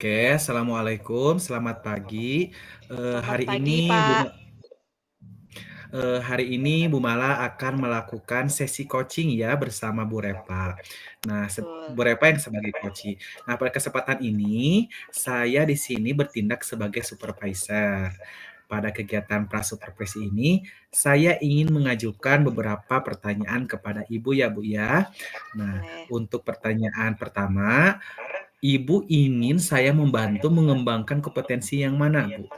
Oke, assalamualaikum, selamat pagi. Eh, Selamat hari pagi, ini Bu, Pak. hari ini Bu Mala akan melakukan sesi coaching ya bersama Bu Repa. Nah, Betul. Bu Repa yang sebagai coach. Nah, pada kesempatan ini saya di sini bertindak sebagai supervisor. Pada kegiatan prasupervisi ini, saya ingin mengajukan beberapa pertanyaan kepada Ibu ya, Bu ya. Nah, Boleh. untuk pertanyaan pertama, Ibu ingin saya membantu mengembangkan kompetensi yang mana, Bu?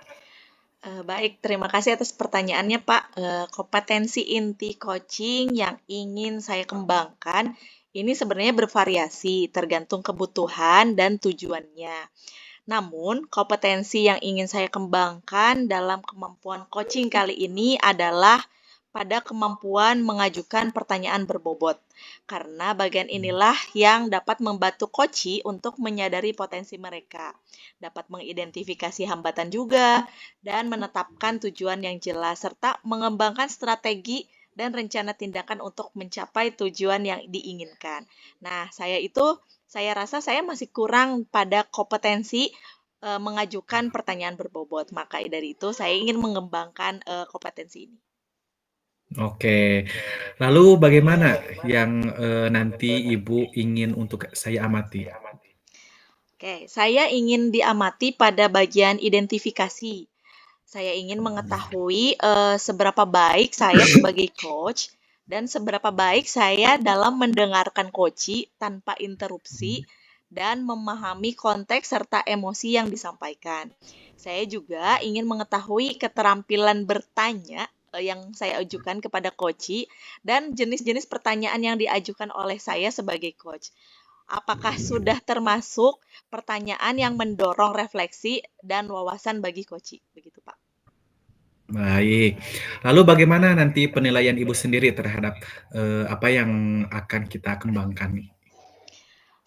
Baik, terima kasih atas pertanyaannya, Pak. Kompetensi inti coaching yang ingin saya kembangkan ini sebenarnya bervariasi, tergantung kebutuhan dan tujuannya. Namun, kompetensi yang ingin saya kembangkan dalam kemampuan coaching kali ini adalah pada kemampuan mengajukan pertanyaan berbobot. Karena bagian inilah yang dapat membantu coach untuk menyadari potensi mereka, dapat mengidentifikasi hambatan juga, dan menetapkan tujuan yang jelas, serta mengembangkan strategi dan rencana tindakan untuk mencapai tujuan yang diinginkan. Nah, saya rasa saya masih kurang pada kompetensi mengajukan pertanyaan berbobot. Maka dari itu saya ingin mengembangkan kompetensi ini. Oke, lalu bagaimana yang nanti Ibu ingin untuk saya amati? Oke, saya ingin diamati pada bagian identifikasi. Saya ingin mengetahui seberapa baik saya sebagai coach dan seberapa baik saya dalam mendengarkan coach tanpa interupsi dan memahami konteks serta emosi yang disampaikan. Saya juga ingin mengetahui keterampilan bertanya yang saya ajukan kepada coach dan jenis-jenis pertanyaan yang diajukan oleh saya sebagai coach. Apakah sudah termasuk pertanyaan yang mendorong refleksi dan wawasan bagi coach? Begitu, Pak. Baik, lalu bagaimana nanti penilaian Ibu sendiri terhadap apa yang akan kita kembangkan nih?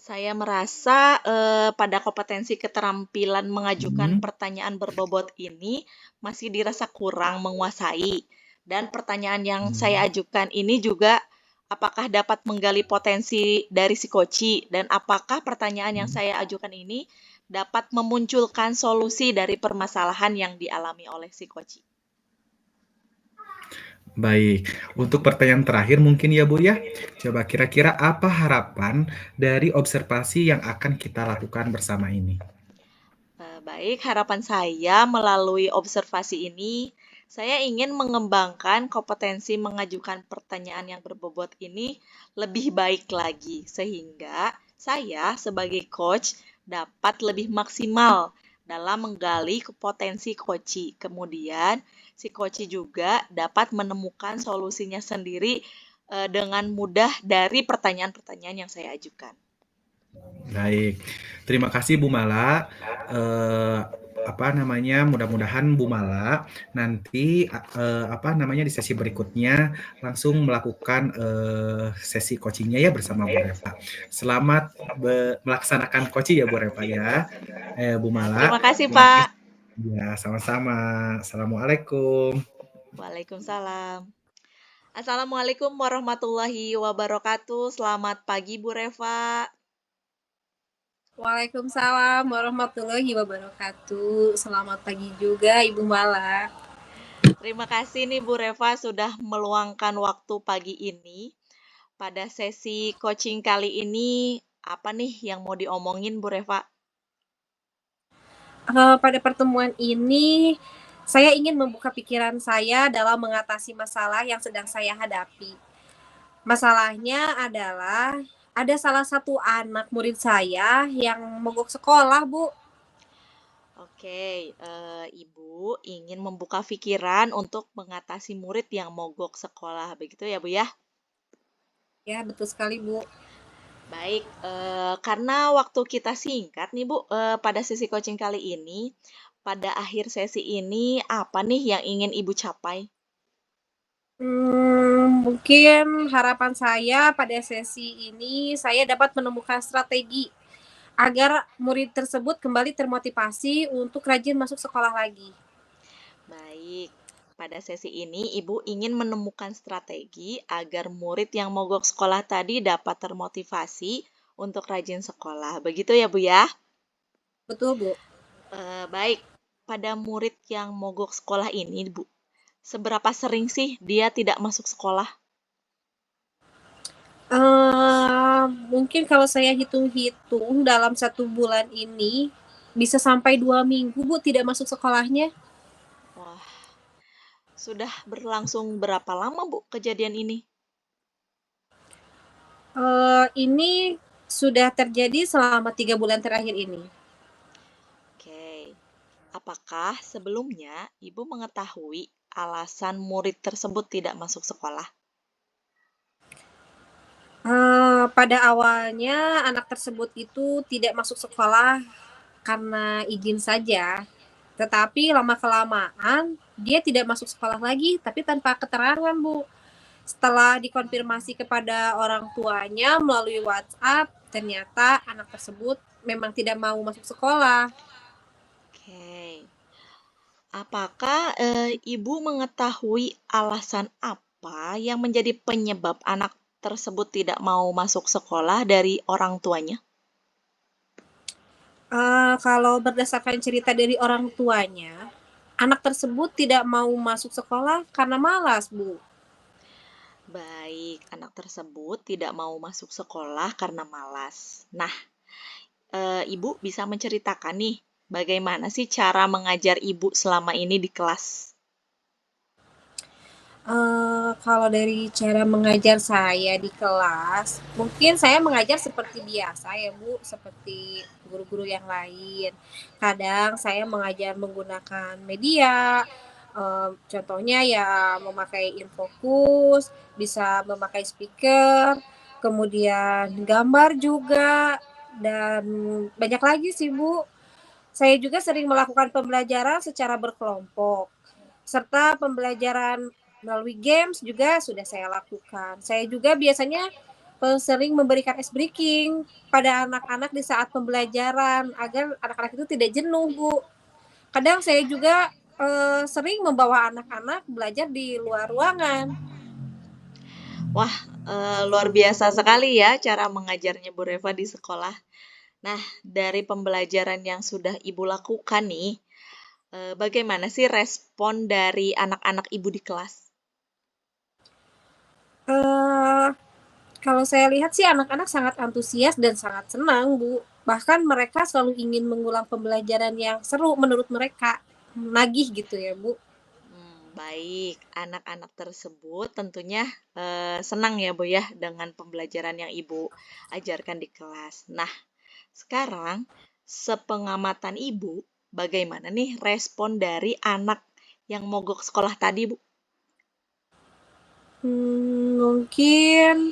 Saya merasa pada kompetensi keterampilan mengajukan Hmm, pertanyaan berbobot ini masih dirasa kurang menguasai. Dan pertanyaan yang saya hmm. ajukan ini juga apakah dapat menggali potensi dari si koci dan apakah pertanyaan yang saya ajukan ini dapat memunculkan solusi dari permasalahan yang dialami oleh si koci. Baik, untuk pertanyaan terakhir mungkin ya Bu ya. Coba kira-kira apa harapan dari observasi yang akan kita lakukan bersama ini? Baik, harapan saya melalui observasi ini, saya ingin mengembangkan kompetensi mengajukan pertanyaan yang berbobot ini lebih baik lagi, sehingga saya sebagai coach dapat lebih maksimal dalam menggali potensi coach. Kemudian, si coach juga dapat menemukan solusinya sendiri dengan mudah dari pertanyaan-pertanyaan yang saya ajukan. Baik, terima kasih Bu Mala. Eh, apa namanya? Mudah-mudahan Bu Mala nanti apa namanya di sesi berikutnya langsung melakukan sesi coachingnya ya bersama Bu Repa. Selamat melaksanakan coaching ya Bu Repa ya. Bu Mala, Terima kasih, terima Pak. kasih. Ya, sama-sama. Assalamualaikum. Waalaikumsalam. Assalamualaikum warahmatullahi wabarakatuh. Selamat pagi, Bu Reva. Waalaikumsalam warahmatullahi wabarakatuh. Selamat pagi juga Ibu Mala. Terima kasih nih Bu Reva sudah meluangkan waktu pagi ini. Pada sesi coaching kali ini, apa nih yang mau diomongin Bu Reva? Pada pertemuan ini, saya ingin membuka pikiran saya dalam mengatasi masalah yang sedang saya hadapi. Masalahnya adalah ada salah satu anak murid saya yang mogok sekolah, Bu. Oke, Ibu ingin membuka pikiran untuk mengatasi murid yang mogok sekolah, begitu ya Bu ya? Ya, betul sekali, Bu. Baik, karena waktu kita singkat nih Bu, pada sesi coaching kali ini, pada akhir sesi ini apa nih yang ingin Ibu capai? Mungkin harapan saya pada sesi ini saya dapat menemukan strategi agar murid tersebut kembali termotivasi untuk rajin masuk sekolah lagi. Baik, pada sesi ini Ibu ingin menemukan strategi agar murid yang mogok sekolah tadi dapat termotivasi untuk rajin sekolah. Begitu ya Bu ya? Betul, Bu. Baik, pada murid yang mogok sekolah ini, Bu, seberapa sering sih dia tidak masuk sekolah? Mungkin kalau saya hitung-hitung dalam 1 bulan ini bisa sampai 2 minggu, Bu, tidak masuk sekolahnya. Wah, sudah berlangsung berapa lama, Bu, kejadian ini? Ini sudah terjadi selama 3 bulan terakhir ini. Oke. Apakah sebelumnya Ibu mengetahui alasan murid tersebut tidak masuk sekolah? Pada awalnya anak tersebut itu tidak masuk sekolah karena izin saja, tetapi lama-kelamaan dia tidak masuk sekolah lagi, tapi tanpa keterangan, Bu. Setelah dikonfirmasi kepada orang tuanya melalui WhatsApp, ternyata anak tersebut memang tidak mau masuk sekolah. Oke. Apakah Ibu mengetahui alasan apa yang menjadi penyebab anak tersebut tidak mau masuk sekolah dari orang tuanya? Kalau berdasarkan cerita dari orang tuanya, anak tersebut tidak mau masuk sekolah karena malas, Bu. Baik, anak tersebut tidak mau masuk sekolah karena malas. Nah, Ibu bisa menceritakan nih, bagaimana sih cara mengajar Ibu selama ini di kelas? Kalau dari cara mengajar saya di kelas, mungkin saya mengajar seperti biasa ya, Bu, seperti guru-guru yang lain. Kadang saya mengajar menggunakan media, contohnya ya memakai infokus, bisa memakai speaker, kemudian gambar juga, dan banyak lagi sih, Bu. Saya juga sering melakukan pembelajaran secara berkelompok, serta pembelajaran melalui games juga sudah saya lakukan. Saya juga biasanya sering memberikan ice breaking pada anak-anak di saat pembelajaran agar anak-anak itu tidak jenuh, Bu. Kadang saya juga sering membawa anak-anak belajar di luar ruangan. Wah, luar biasa sekali ya cara mengajarnya Bu Reva di sekolah. Nah, dari pembelajaran yang sudah Ibu lakukan nih, bagaimana sih respon dari anak-anak Ibu di kelas? Eh, Kalau saya lihat sih anak-anak sangat antusias dan sangat senang, Bu. Bahkan mereka selalu ingin mengulang pembelajaran yang seru menurut mereka. Nagih gitu ya, Bu. Baik, anak-anak tersebut tentunya senang ya Bu ya dengan pembelajaran yang Ibu ajarkan di kelas. Nah, sekarang sepengamatan Ibu, bagaimana nih respon dari anak yang mogok sekolah tadi Bu? Mungkin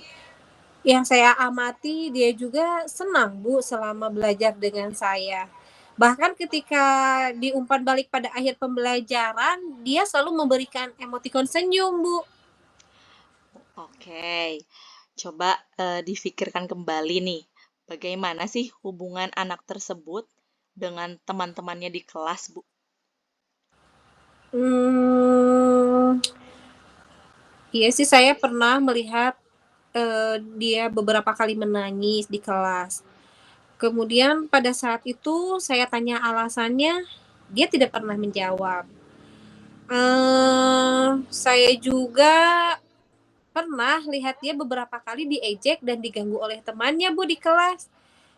yang saya amati dia juga senang, Bu, selama belajar dengan saya. Bahkan ketika diumpan balik pada akhir pembelajaran, dia selalu memberikan emotikon senyum, Bu. Oke, coba difikirkan kembali nih, bagaimana sih hubungan anak tersebut dengan teman-temannya di kelas Bu? Hmm, iya sih saya pernah melihat dia beberapa kali menangis di kelas. Kemudian pada saat itu saya tanya alasannya, dia tidak pernah menjawab. Saya juga pernah lihat dia beberapa kali diejek dan diganggu oleh temannya, Bu, di kelas.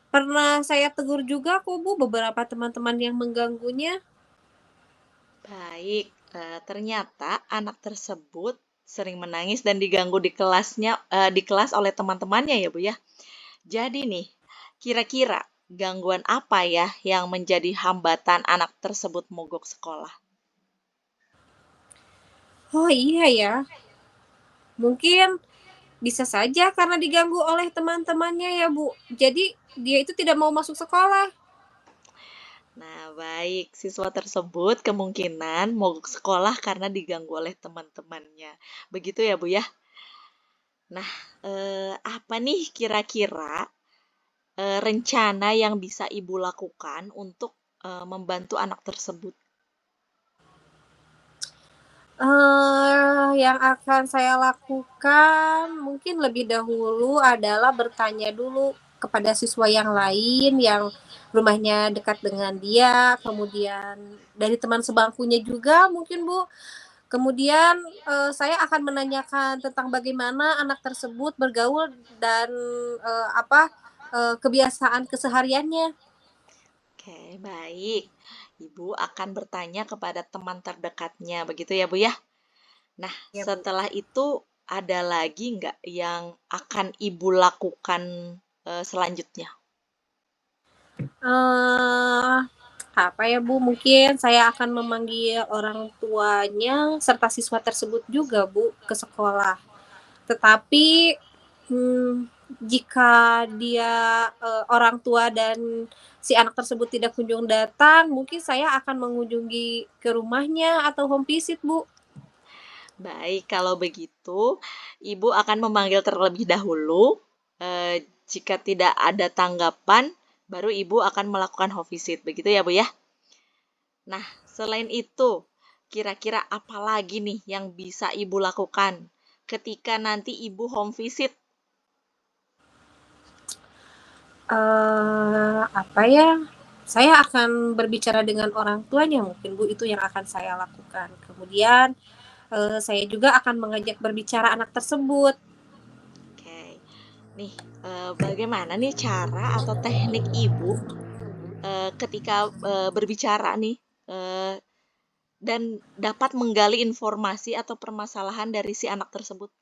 Pernah saya tegur juga kok, Bu, beberapa teman-teman yang mengganggunya. Baik, ternyata anak tersebut sering menangis dan diganggu di kelasnya, di kelas oleh teman-temannya ya Bu ya. Jadi nih, kira-kira gangguan apa ya yang menjadi hambatan anak tersebut mogok sekolah? Oh iya ya, mungkin bisa saja karena diganggu oleh teman-temannya ya, Bu. Jadi dia itu tidak mau masuk sekolah. Nah, baik, siswa tersebut kemungkinan mogok sekolah karena diganggu oleh teman-temannya. Begitu ya, Bu ya. Nah, apa nih kira-kira rencana yang bisa Ibu lakukan untuk membantu anak tersebut? Yang akan saya lakukan mungkin lebih dahulu adalah bertanya dulu kepada siswa yang lain yang rumahnya dekat dengan dia, kemudian dari teman sebangkunya juga mungkin, Bu. Kemudian, saya akan menanyakan tentang bagaimana anak tersebut bergaul dan, kebiasaan kesehariannya. Oke, baik. Ibu akan bertanya kepada teman terdekatnya, begitu ya, Bu ya? Nah, Ya, Bu. setelah itu ada lagi nggak yang akan Ibu lakukan selanjutnya? Eee, Apa ya, Bu, mungkin saya akan memanggil orang tuanya serta siswa tersebut juga, Bu, ke sekolah. Tetapi, mmm, jika dia, orang tua dan si anak tersebut tidak kunjung datang, mungkin saya akan mengunjungi ke rumahnya atau home visit, Bu. Baik, kalau begitu, Ibu akan memanggil terlebih dahulu. Jika tidak ada tanggapan, baru Ibu akan melakukan home visit. Begitu ya, Bu ya? Nah, selain itu, kira-kira apa lagi nih yang bisa Ibu lakukan ketika nanti Ibu home visit? Apa ya, saya akan berbicara dengan orang tuanya mungkin, Bu, itu yang akan saya lakukan. Kemudian, saya juga akan mengajak berbicara anak tersebut. Oke, nih bagaimana nih cara atau teknik Ibu ketika berbicara nih eh, dan dapat menggali informasi atau permasalahan dari si anak tersebut?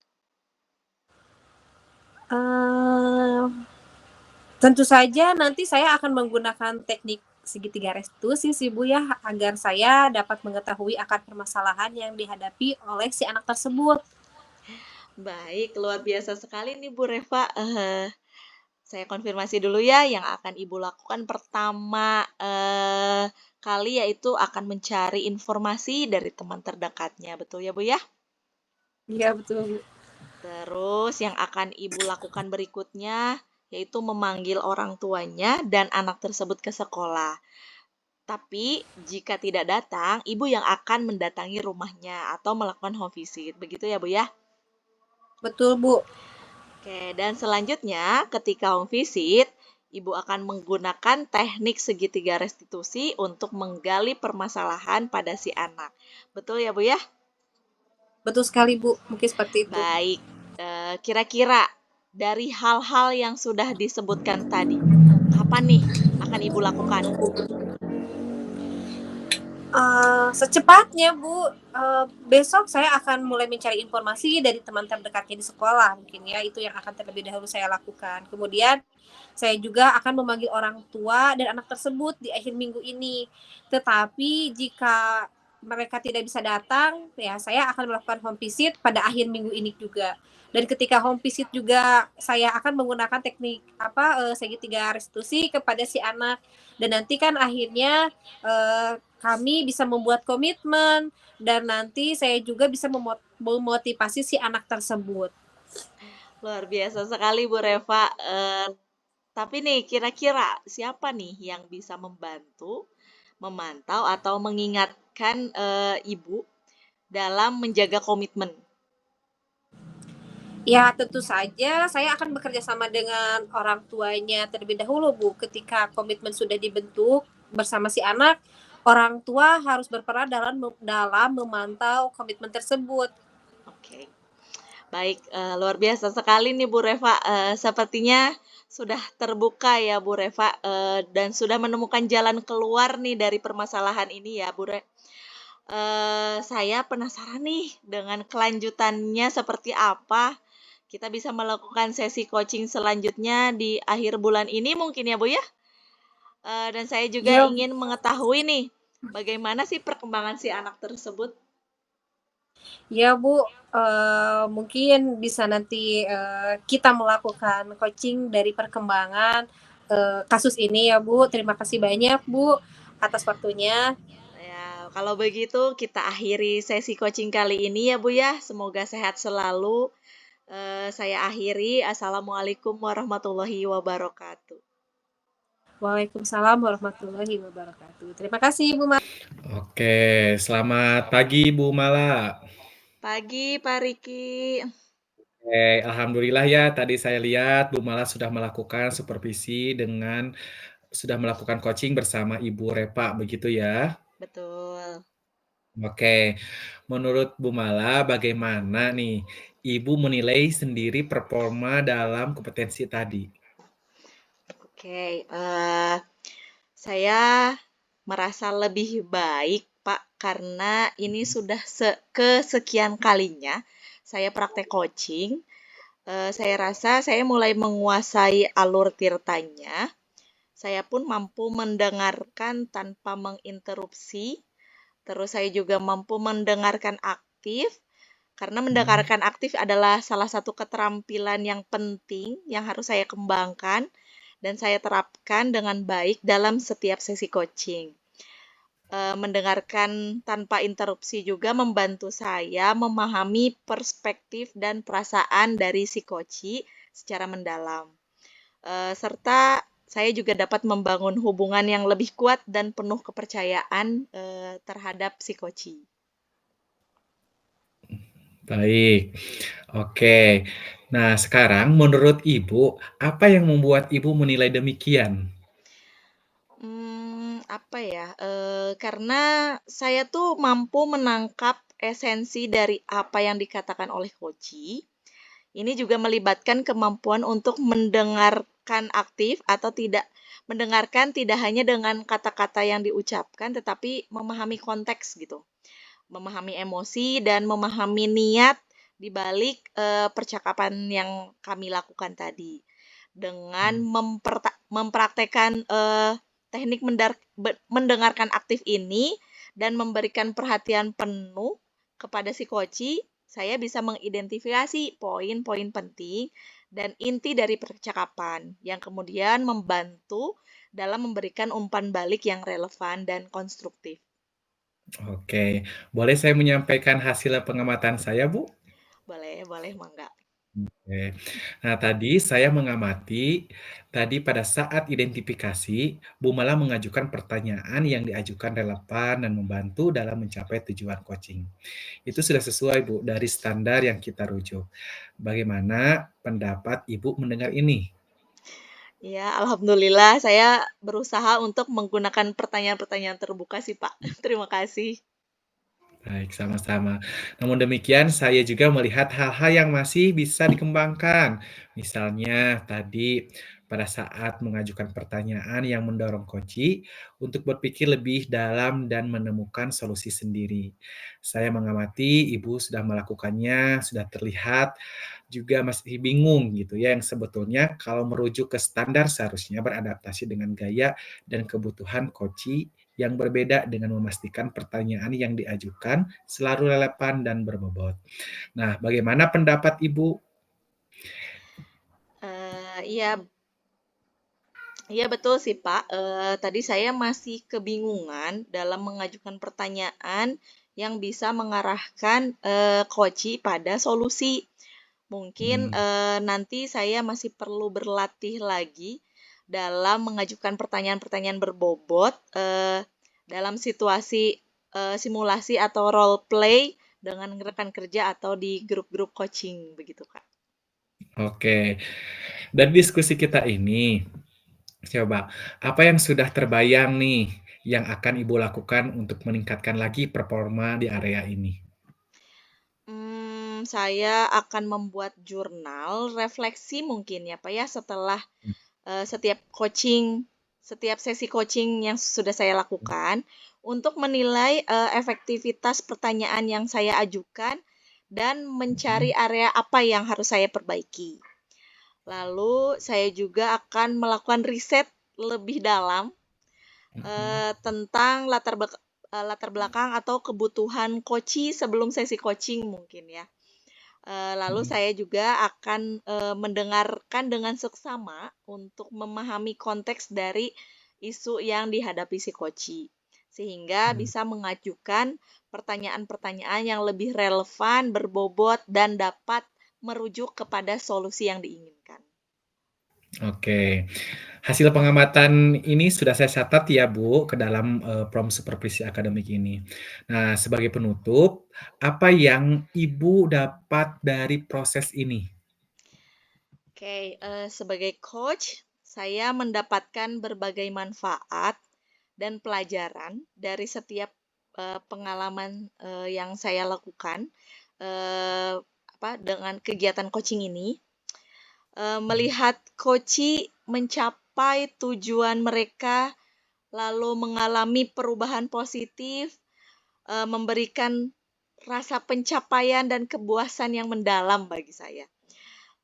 Eee, Tentu saja nanti saya akan menggunakan teknik segitiga restitusi sih, Bu, ya, agar saya dapat mengetahui akar permasalahan yang dihadapi oleh si anak tersebut. Baik, luar biasa sekali nih Bu Reva. Saya konfirmasi dulu ya, yang akan Ibu lakukan pertama kali yaitu akan mencari informasi dari teman terdekatnya, betul ya Bu ya? Iya, betul, Bu. Terus yang akan Ibu lakukan berikutnya yaitu memanggil orang tuanya dan anak tersebut ke sekolah. Tapi jika tidak datang, Ibu yang akan mendatangi rumahnya atau melakukan home visit. Begitu ya Bu ya? Betul, Bu. Oke, dan selanjutnya ketika home visit, Ibu akan menggunakan teknik segitiga restitusi untuk menggali permasalahan pada si anak. Betul ya Bu ya? Betul sekali, Bu, mungkin seperti itu. Baik, kira-kira dari hal-hal yang sudah disebutkan tadi, kapan nih akan Ibu lakukan? Secepatnya, Bu, besok saya akan mulai mencari informasi dari teman terdekatnya di sekolah mungkin ya, itu yang akan terlebih dahulu saya lakukan. Kemudian saya juga akan memanggil orang tua dan anak tersebut di akhir minggu ini. Tetapi jika mereka tidak bisa datang, ya saya akan melakukan home visit pada akhir minggu ini juga. Dan ketika home visit juga saya akan menggunakan teknik segitiga restitusi kepada si anak. Dan nanti kan akhirnya kami bisa membuat komitmen dan nanti saya juga bisa memotivasi si anak tersebut. Luar biasa sekali Bu Reva. Tapi nih, kira-kira siapa nih yang bisa membantu, memantau, atau mengingatkan Ibu dalam menjaga komitmen? Ya, tentu saja saya akan bekerja sama dengan orang tuanya terlebih dahulu, Bu. Ketika komitmen sudah dibentuk bersama si anak, orang tua harus berperan dalam memantau komitmen tersebut. Oke, baik, luar biasa sekali nih Bu Reva. Sepertinya sudah terbuka ya Bu Reva, dan sudah menemukan jalan keluar nih dari permasalahan ini ya Bu Re. Saya penasaran nih dengan kelanjutannya seperti apa. Kita bisa melakukan sesi coaching selanjutnya di akhir bulan ini mungkin ya Bu ya. Dan saya juga Ya, ingin mengetahui nih, bagaimana sih perkembangan si anak tersebut? ya, Bu, mungkin bisa nanti, kita melakukan coaching dari perkembangan, kasus ini ya, Bu. Terima kasih banyak, Bu, atas waktunya. Ya, kalau begitu kita akhiri sesi coaching kali ini ya Bu ya. Semoga sehat selalu. Saya akhiri. Assalamualaikum warahmatullahi wabarakatuh. Waalaikumsalam warahmatullahi wabarakatuh. Terima kasih Bu Mala. Oke, selamat pagi Bu Mala. Pagi, Pak Riki. Alhamdulillah ya tadi saya lihat Bu Mala sudah melakukan supervisi dengan sudah melakukan coaching bersama Ibu Repa begitu ya? Betul. Oke, menurut Bu Mala bagaimana nih Ibu menilai sendiri performa dalam kompetensi tadi? Oke, saya merasa lebih baik, Pak, karena ini sudah kesekian kalinya saya praktek coaching. Saya rasa saya mulai menguasai alur tirtanya. Saya pun mampu mendengarkan tanpa menginterupsi. Terus saya juga mampu mendengarkan aktif, karena mendengarkan aktif adalah salah satu keterampilan yang penting yang harus saya kembangkan dan saya terapkan dengan baik dalam setiap sesi coaching. Mendengarkan tanpa interupsi juga membantu saya memahami perspektif dan perasaan dari si coach secara mendalam. Serta saya juga dapat membangun hubungan yang lebih kuat dan penuh kepercayaan terhadap si coach. Baik, oke. Nah, sekarang menurut Ibu, apa yang membuat Ibu menilai demikian? Apa ya, karena saya tuh mampu menangkap esensi dari apa yang dikatakan oleh coach. Ini juga melibatkan kemampuan untuk mendengarkan aktif atau tidak mendengarkan tidak hanya dengan kata-kata yang diucapkan, tetapi memahami konteks gitu, memahami emosi dan memahami niat di balik, percakapan yang kami lakukan tadi. Dengan mempraktekkan, teknik mendengarkan aktif ini dan memberikan perhatian penuh kepada si coach, saya bisa mengidentifikasi poin-poin penting dan inti dari percakapan yang kemudian membantu dalam memberikan umpan balik yang relevan dan konstruktif. Oke, boleh saya menyampaikan hasil pengamatan saya, Bu? Boleh, boleh, Mangga. Oke. Nah, tadi saya mengamati, tadi pada saat identifikasi, Bu malah mengajukan pertanyaan yang diajukan relevan dan membantu dalam mencapai tujuan coaching. Itu sudah sesuai, Bu, dari standar yang kita rujuk. Bagaimana pendapat Ibu mendengar ini? Ya, alhamdulillah saya berusaha untuk menggunakan pertanyaan-pertanyaan terbuka sih, Pak. Terima kasih. Baik, sama-sama. Namun demikian, saya juga melihat hal-hal yang masih bisa dikembangkan. Misalnya tadi pada saat mengajukan pertanyaan yang mendorong koci untuk berpikir lebih dalam dan menemukan solusi sendiri. Saya mengamati ibu sudah melakukannya, sudah terlihat juga masih bingung gitu ya, yang sebetulnya kalau merujuk ke standar seharusnya beradaptasi dengan gaya dan kebutuhan koci yang berbeda dengan memastikan pertanyaan yang diajukan selalu relevan dan berbobot. Nah, bagaimana pendapat Ibu? Iya, iya betul sih Pak. Tadi saya masih kebingungan dalam mengajukan pertanyaan yang bisa mengarahkan coach pada solusi. Mungkin Hmm, nanti saya masih perlu berlatih lagi dalam mengajukan pertanyaan-pertanyaan berbobot dalam situasi simulasi atau role play dengan rekan kerja atau di grup-grup coaching begitu Kak. oke. Dari diskusi kita ini, coba apa yang sudah terbayang nih yang akan Ibu lakukan untuk meningkatkan lagi performa di area ini? Saya akan membuat jurnal refleksi mungkin ya Pak ya setelah setiap sesi coaching yang sudah saya lakukan untuk menilai efektivitas pertanyaan yang saya ajukan dan mencari area apa yang harus saya perbaiki. Lalu saya juga akan melakukan riset lebih dalam tentang latar belakang atau kebutuhan coach sebelum sesi coaching mungkin ya. Lalu saya juga akan mendengarkan dengan seksama untuk memahami konteks dari isu yang dihadapi si coach, sehingga bisa mengajukan pertanyaan-pertanyaan yang lebih relevan, berbobot, dan dapat merujuk kepada solusi yang diinginkan. Oke. Hasil pengamatan ini sudah saya catat ya Bu, ke dalam Prom Supervisi Akademik ini. Nah, sebagai penutup, apa yang Ibu dapat dari proses ini? Oke, sebagai coach, saya mendapatkan berbagai manfaat dan pelajaran dari setiap pengalaman yang saya lakukan dengan kegiatan coaching ini. Melihat coach mencapai tujuan mereka, lalu mengalami perubahan positif, memberikan rasa pencapaian dan kepuasan yang mendalam bagi saya.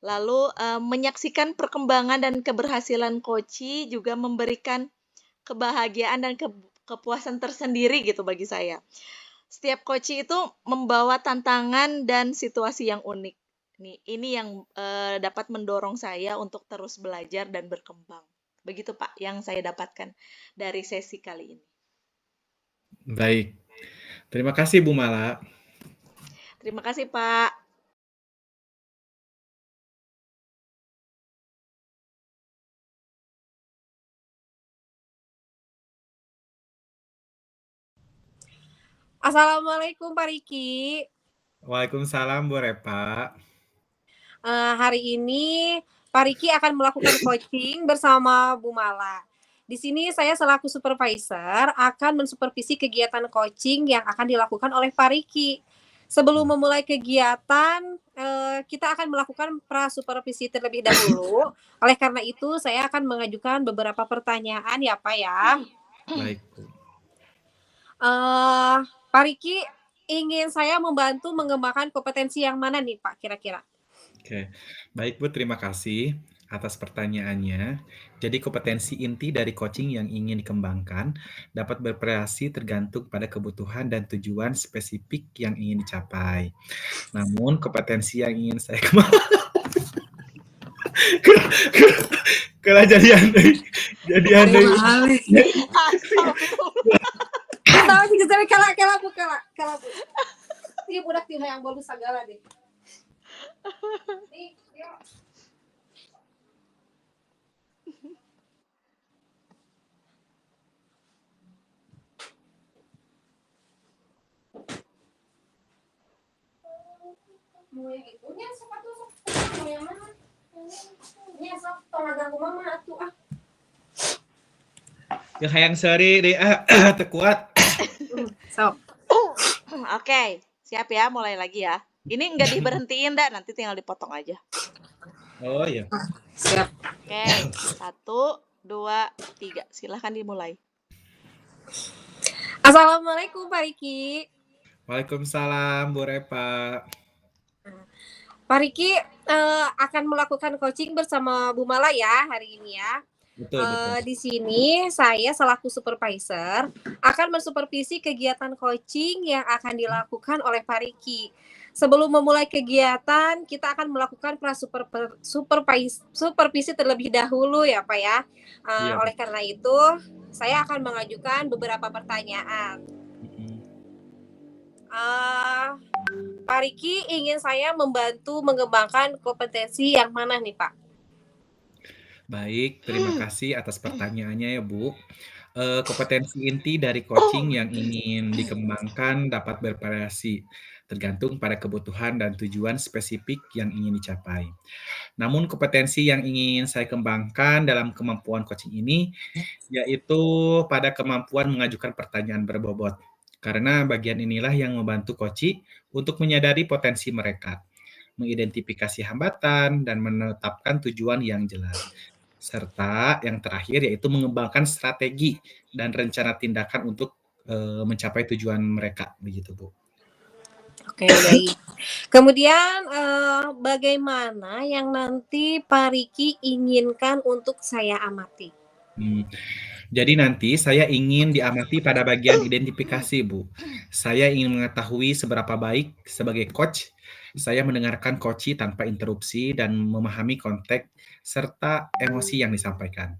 Lalu menyaksikan perkembangan dan keberhasilan coach juga memberikan kebahagiaan dan kepuasan tersendiri gitu bagi saya. Setiap coach itu membawa tantangan dan situasi yang unik. Ini yang dapat mendorong saya untuk terus belajar dan berkembang. Begitu Pak yang saya dapatkan dari sesi kali ini. Baik, terima kasih Bu Mala. Terima kasih Pak. Assalamualaikum Pak Riki. Waalaikumsalam Bu Repa. Hari ini Pak Riki akan melakukan coaching bersama Bu Mala. Di sini saya selaku supervisor akan mensupervisi kegiatan coaching yang akan dilakukan oleh Pak Riki. Sebelum memulai kegiatan, kita akan melakukan prasupervisi terlebih dahulu. Oleh karena itu, saya akan mengajukan beberapa pertanyaan ya Pak ya. Baik Bu. Pak Riki ingin saya membantu mengembangkan kompetensi yang mana nih Pak kira-kira? Oke, baik Bu, terima kasih atas pertanyaannya. Jadi kompetensi inti dari coaching yang ingin dikembangkan dapat bervariasi tergantung pada kebutuhan dan tujuan spesifik yang ingin dicapai. Namun kompetensi yang ingin saya kembangkan jadi andai Tahu sih saya kala bu. Ini budak tina yang baru segala deh. Nih, yuk. Mulai gitu. Ini sepatu yang mana? Ini sok tolong ganggu mama atuh ah. Ya hayang seri deh terkuat. Sok. Oke, siap ya, mulai lagi ya. Ini nggak diberhentiin dah, nanti tinggal dipotong aja. Oh iya. Siap. Oke, 1, 2, 3. Silahkan dimulai. Assalamualaikum Pak Riki. Waalaikumsalam Bu Repa. Pak Riki akan melakukan coaching bersama Bu Mala ya hari ini ya. Betul. Di sini saya selaku supervisor akan mensupervisi kegiatan coaching yang akan dilakukan oleh Pak Riki. Sebelum memulai kegiatan, kita akan melakukan supervisi terlebih dahulu ya Pak ya. Iya. Oleh karena itu, saya akan mengajukan beberapa pertanyaan. Pak Riki ingin saya membantu mengembangkan kompetensi yang mana nih Pak? Baik, terima kasih atas pertanyaannya ya Bu. Kompetensi inti dari coaching yang ingin dikembangkan dapat bervariasi tergantung pada kebutuhan dan tujuan spesifik yang ingin dicapai. Namun kompetensi yang ingin saya kembangkan dalam kemampuan coaching ini yaitu pada kemampuan mengajukan pertanyaan berbobot. Karena bagian inilah yang membantu coach untuk menyadari potensi mereka, mengidentifikasi hambatan dan menetapkan tujuan yang jelas. Serta yang terakhir yaitu mengembangkan strategi dan rencana tindakan untuk mencapai tujuan mereka, begitu Bu. Oke, baik. Kemudian bagaimana yang nanti Pak Riki inginkan untuk saya amati? Jadi nanti saya ingin diamati pada bagian identifikasi, Bu. Saya ingin mengetahui seberapa baik sebagai coach saya mendengarkan coach tanpa interupsi dan memahami konteks serta emosi yang disampaikan.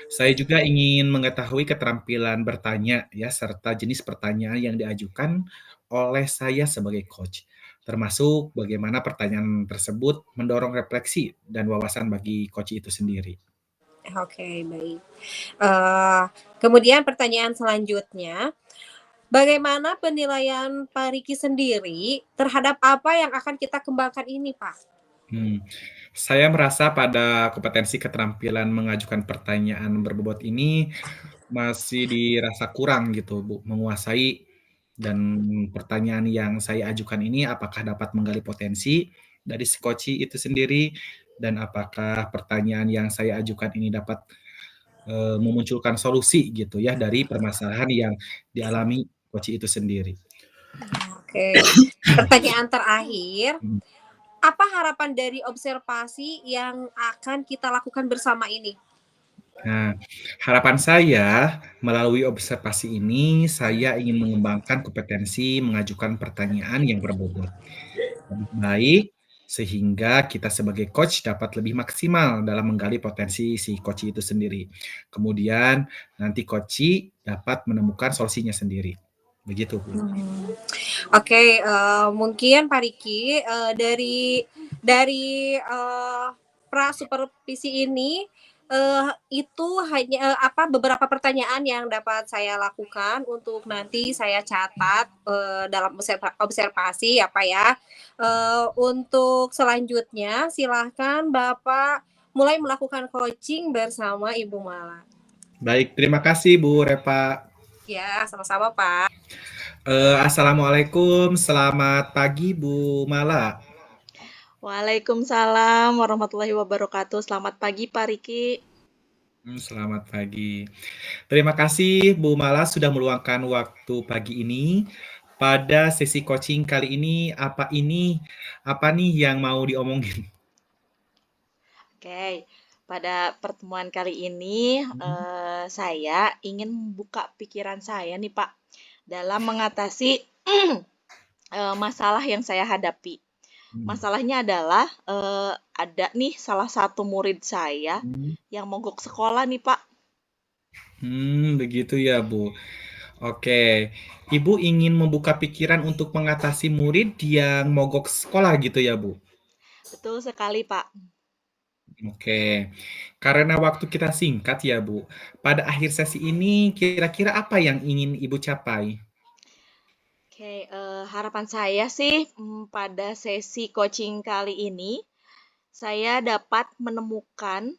Saya juga ingin mengetahui keterampilan bertanya ya serta jenis pertanyaan yang diajukan oleh saya sebagai coach, termasuk bagaimana pertanyaan tersebut mendorong refleksi dan wawasan bagi coach itu sendiri. Oke, baik. Eee, Kemudian pertanyaan selanjutnya, bagaimana penilaian Pak Riki sendiri terhadap apa yang akan kita kembangkan ini, Pak? Hmm, saya merasa pada kompetensi keterampilan mengajukan pertanyaan berbobot ini masih dirasa kurang gitu, Bu, menguasai dan pertanyaan yang saya ajukan ini apakah dapat menggali potensi dari si koci itu sendiri dan apakah pertanyaan yang saya ajukan ini dapat memunculkan solusi gitu ya dari permasalahan yang dialami koci itu sendiri. Oke. Pertanyaan terakhir, Hmm. apa harapan dari observasi yang akan kita lakukan bersama ini? Nah, harapan saya melalui observasi ini, saya ingin mengembangkan kompetensi mengajukan pertanyaan yang berbobot, lebih baik, sehingga kita sebagai coach dapat lebih maksimal dalam menggali potensi si coach itu sendiri. Kemudian nanti coach dapat menemukan solusinya sendiri. Begitu, Bu. Oke, mungkin Pak Riki, dari pra-supervisi ini, itu hanya beberapa pertanyaan yang dapat saya lakukan untuk nanti saya catat, dalam observasi ya, Pak, ya. Untuk selanjutnya silahkan Bapak mulai melakukan coaching bersama Ibu Mala. Baik, terima kasih Bu Repa. Ya, sama-sama, Pak. Assalamualaikum, selamat pagi Bu Mala. Waalaikumsalam warahmatullahi wabarakatuh. Selamat pagi Pak Riki. Selamat pagi. Terima kasih Bu Mala sudah meluangkan waktu pagi ini. Pada sesi coaching kali ini, apa nih yang mau diomongin? Oke, pada pertemuan kali ini saya ingin membuka pikiran saya nih Pak dalam mengatasi masalah yang saya hadapi. Masalahnya adalah ada nih salah satu murid saya yang mogok sekolah nih Pak. Begitu ya Bu. Oke, Ibu ingin membuka pikiran untuk mengatasi murid yang mogok sekolah gitu ya Bu? Betul sekali Pak. Oke, karena waktu kita singkat ya Bu. Pada akhir sesi ini kira-kira apa yang ingin Ibu capai? Oke, harapan saya sih pada sesi coaching kali ini saya dapat menemukan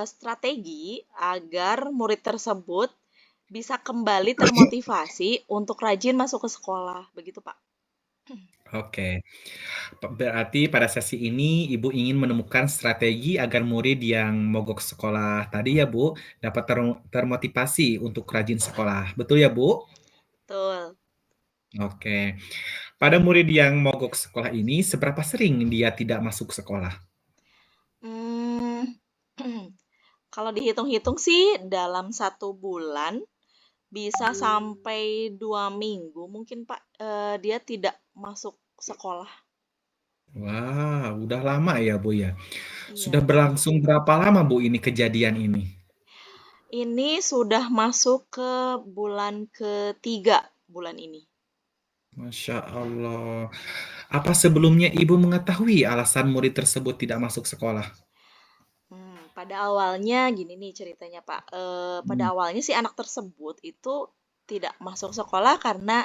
strategi agar murid tersebut bisa kembali termotivasi untuk rajin masuk ke sekolah. Begitu, Pak. Oke, berarti pada sesi ini Ibu ingin menemukan strategi agar murid yang mogok sekolah tadi ya Bu, dapat termotivasi untuk rajin sekolah. Betul ya Bu? Betul. Oke. Pada murid yang mogok sekolah ini, seberapa sering dia tidak masuk sekolah? Hmm, kalau dihitung-hitung sih dalam 1 bulan bisa sampai 2 minggu mungkin, Pak, dia tidak masuk sekolah. Wah, udah lama ya Bu ya. Sudah Iya. berlangsung berapa lama Bu ini kejadian ini? Ini sudah masuk ke bulan ketiga bulan ini. Masya Allah. Apa sebelumnya Ibu mengetahui alasan murid tersebut tidak masuk sekolah? Pada awalnya gini nih ceritanya Pak, pada Hmm. awalnya si anak tersebut itu tidak masuk sekolah karena,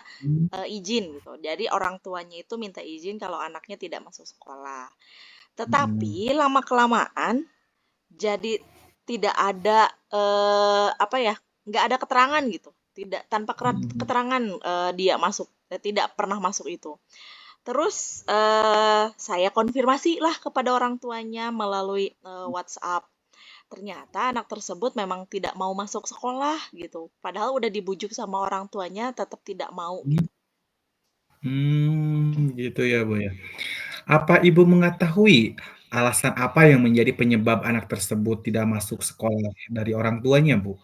izin gitu. Jadi orang tuanya itu minta izin kalau anaknya tidak masuk sekolah. Hmm. Tetapi lama-kelamaan jadi tidak ada, apa ya, nggak ada keterangan gitu, tidak tanpa Hmm. keterangan, dia masuk, tidak pernah masuk itu. Terus, saya konfirmasi lah kepada orang tuanya melalui, WhatsApp. Ternyata anak tersebut memang tidak mau masuk sekolah gitu, padahal udah dibujuk sama orang tuanya tetap tidak mau gitu. Gitu ya Bu ya. Apa Ibu mengetahui alasan apa yang menjadi penyebab anak tersebut tidak masuk sekolah dari orang tuanya Bu?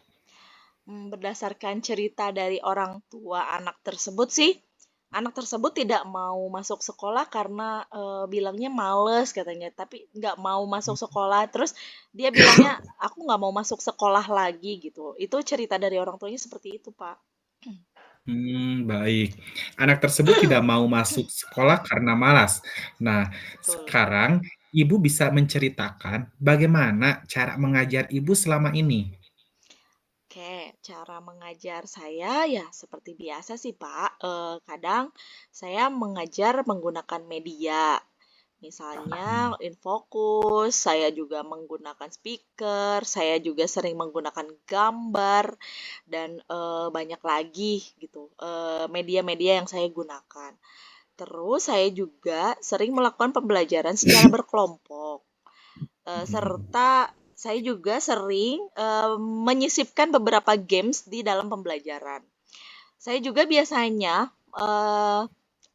Berdasarkan cerita dari orang tua anak tersebut sih, anak tersebut tidak mau masuk sekolah karena, bilangnya males katanya, tapi nggak mau masuk sekolah, terus dia bilangnya, "Aku nggak mau masuk sekolah lagi," gitu. Itu cerita dari orang tuanya seperti itu, Pak. Baik. Anak tersebut tidak mau masuk sekolah karena malas. Nah, Betul. sekarang Ibu bisa menceritakan bagaimana cara mengajar Ibu selama ini? Oke, cara mengajar saya ya seperti biasa sih, Pak. Kadang saya mengajar menggunakan media. Misalnya Infocus, saya juga menggunakan speaker, saya juga sering menggunakan gambar, dan banyak lagi gitu media-media yang saya gunakan. Terus saya juga sering melakukan pembelajaran secara berkelompok, serta saya juga sering menyisipkan beberapa games di dalam pembelajaran. Saya juga biasanya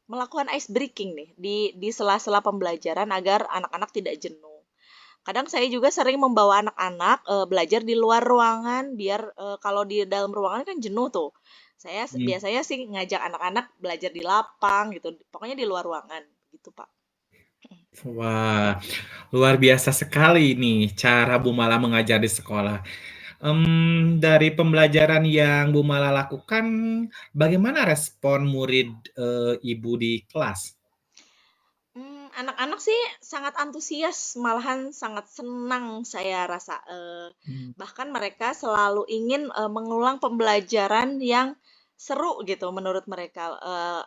melakukan ice breaking nih di sela-sela pembelajaran agar anak-anak tidak jenuh. Kadang saya juga sering membawa anak-anak belajar di luar ruangan biar kalau di dalam ruangan kan jenuh tuh. Saya Hmm. biasanya sih ngajak anak-anak belajar di lapang gitu, pokoknya di luar ruangan gitu, Pak. Wah, luar biasa sekali nih cara Bu Mala mengajar di sekolah. Dari pembelajaran yang Bu Mala lakukan, bagaimana respon murid, Ibu di kelas? Anak-anak sih sangat antusias, malahan sangat senang saya rasa, Mmm, bahkan mereka selalu ingin mengulang pembelajaran yang seru gitu menurut mereka,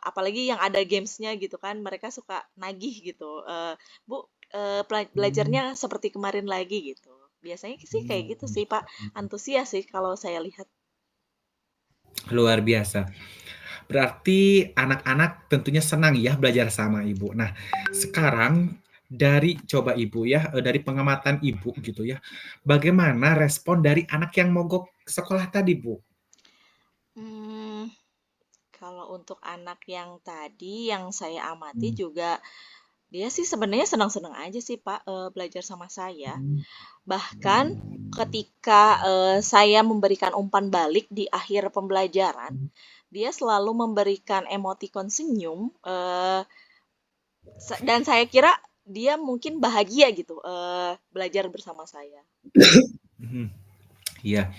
apalagi yang ada games-nya gitu kan, mereka suka nagih gitu, "Bu, mmm, belajarnya seperti kemarin lagi," gitu. Biasanya sih kayak gitu mmm, sih, Pak, antusias sih kalau saya lihat. luar biasa. Berarti anak-anak tentunya senang ya belajar sama Ibu. Nah, sekarang dari coba Ibu ya, dari pengamatan Ibu gitu ya, bagaimana respon dari anak yang mogok sekolah tadi, Bu? Mmm, Kalau untuk anak yang tadi yang saya amati Mmm, juga dia sih sebenarnya senang-senang aja sih, Pak, belajar sama saya. mmm, Bahkan ketika, saya memberikan umpan balik di akhir pembelajaran, mmm. dia selalu memberikan emotikon senyum, dan saya kira dia mungkin bahagia gitu, belajar bersama saya. Mhm, iya.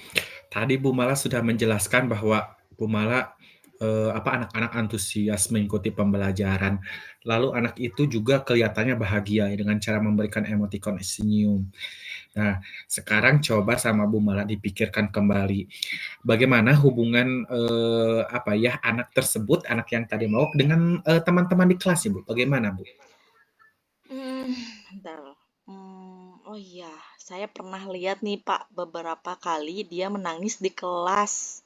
Tadi Bu Mala sudah menjelaskan bahwa Bu Mala, anak-anak antusias mengikuti pembelajaran. Lalu anak itu juga kelihatannya bahagia ya dengan cara memberikan emotikon senyum. Nah, sekarang coba sama Bu Mala dipikirkan kembali, bagaimana hubungan, anak tersebut, anak yang tadi mogok dengan, teman-teman di kelas Ibu, bagaimana Bu? Mmm, Bentar, oh iya, saya pernah lihat nih, Pak, beberapa kali dia menangis di kelas.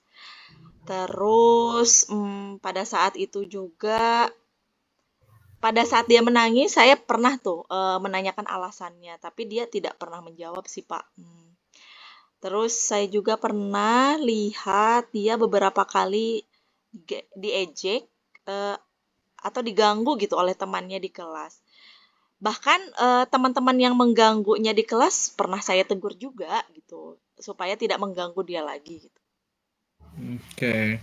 Terus, pada saat dia menangis, saya pernah tuh, menanyakan alasannya, tapi dia tidak pernah menjawab sih, Pak. Terus saya juga pernah lihat dia beberapa kali diejek, eee, atau diganggu gitu oleh temannya di kelas. Bahkan, teman-teman yang mengganggunya di kelas pernah saya tegur juga gitu, supaya tidak mengganggu dia lagi gitu. Oke.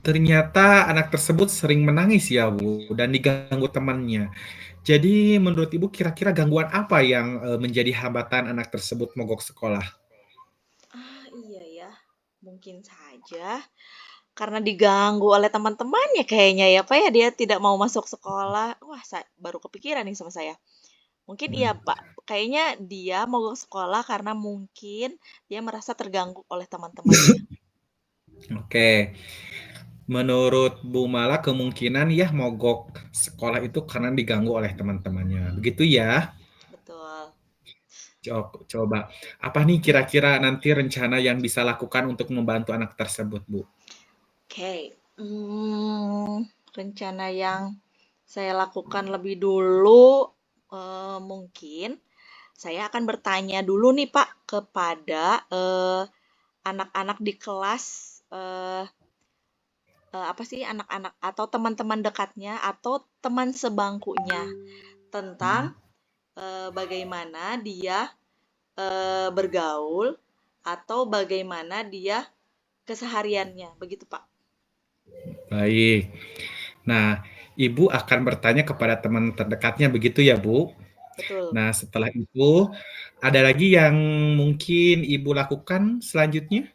Ternyata anak tersebut sering menangis ya Bu, dan diganggu temannya. Jadi menurut Ibu kira-kira gangguan apa yang, menjadi hambatan anak tersebut mogok sekolah? Iya ya, mungkin saja karena diganggu oleh teman-temannya kayaknya ya, Pak, ya, dia tidak mau masuk sekolah. Wah, baru kepikiran nih sama saya. Mungkin iya, Mmm, Pak, kayaknya dia mogok sekolah karena mungkin dia merasa terganggu oleh teman-temannya. oke. Menurut Bu Mala kemungkinan ya mogok sekolah itu karena diganggu oleh teman-temannya, begitu ya? Betul. Coba, apa nih kira-kira nanti rencana yang bisa lakukan untuk membantu anak tersebut, Bu? Oke, rencana yang saya lakukan lebih dulu, mungkin saya akan bertanya dulu nih, Pak, kepada, anak-anak di kelas, eee apa sih, anak-anak atau teman-teman dekatnya atau teman sebangkunya tentang, Mmm, bagaimana dia, bergaul atau bagaimana dia kesehariannya, begitu, Pak. baik. Nah, Ibu akan bertanya kepada teman terdekatnya begitu ya, Bu? Betul. Nah, setelah itu ada lagi yang mungkin Ibu lakukan selanjutnya?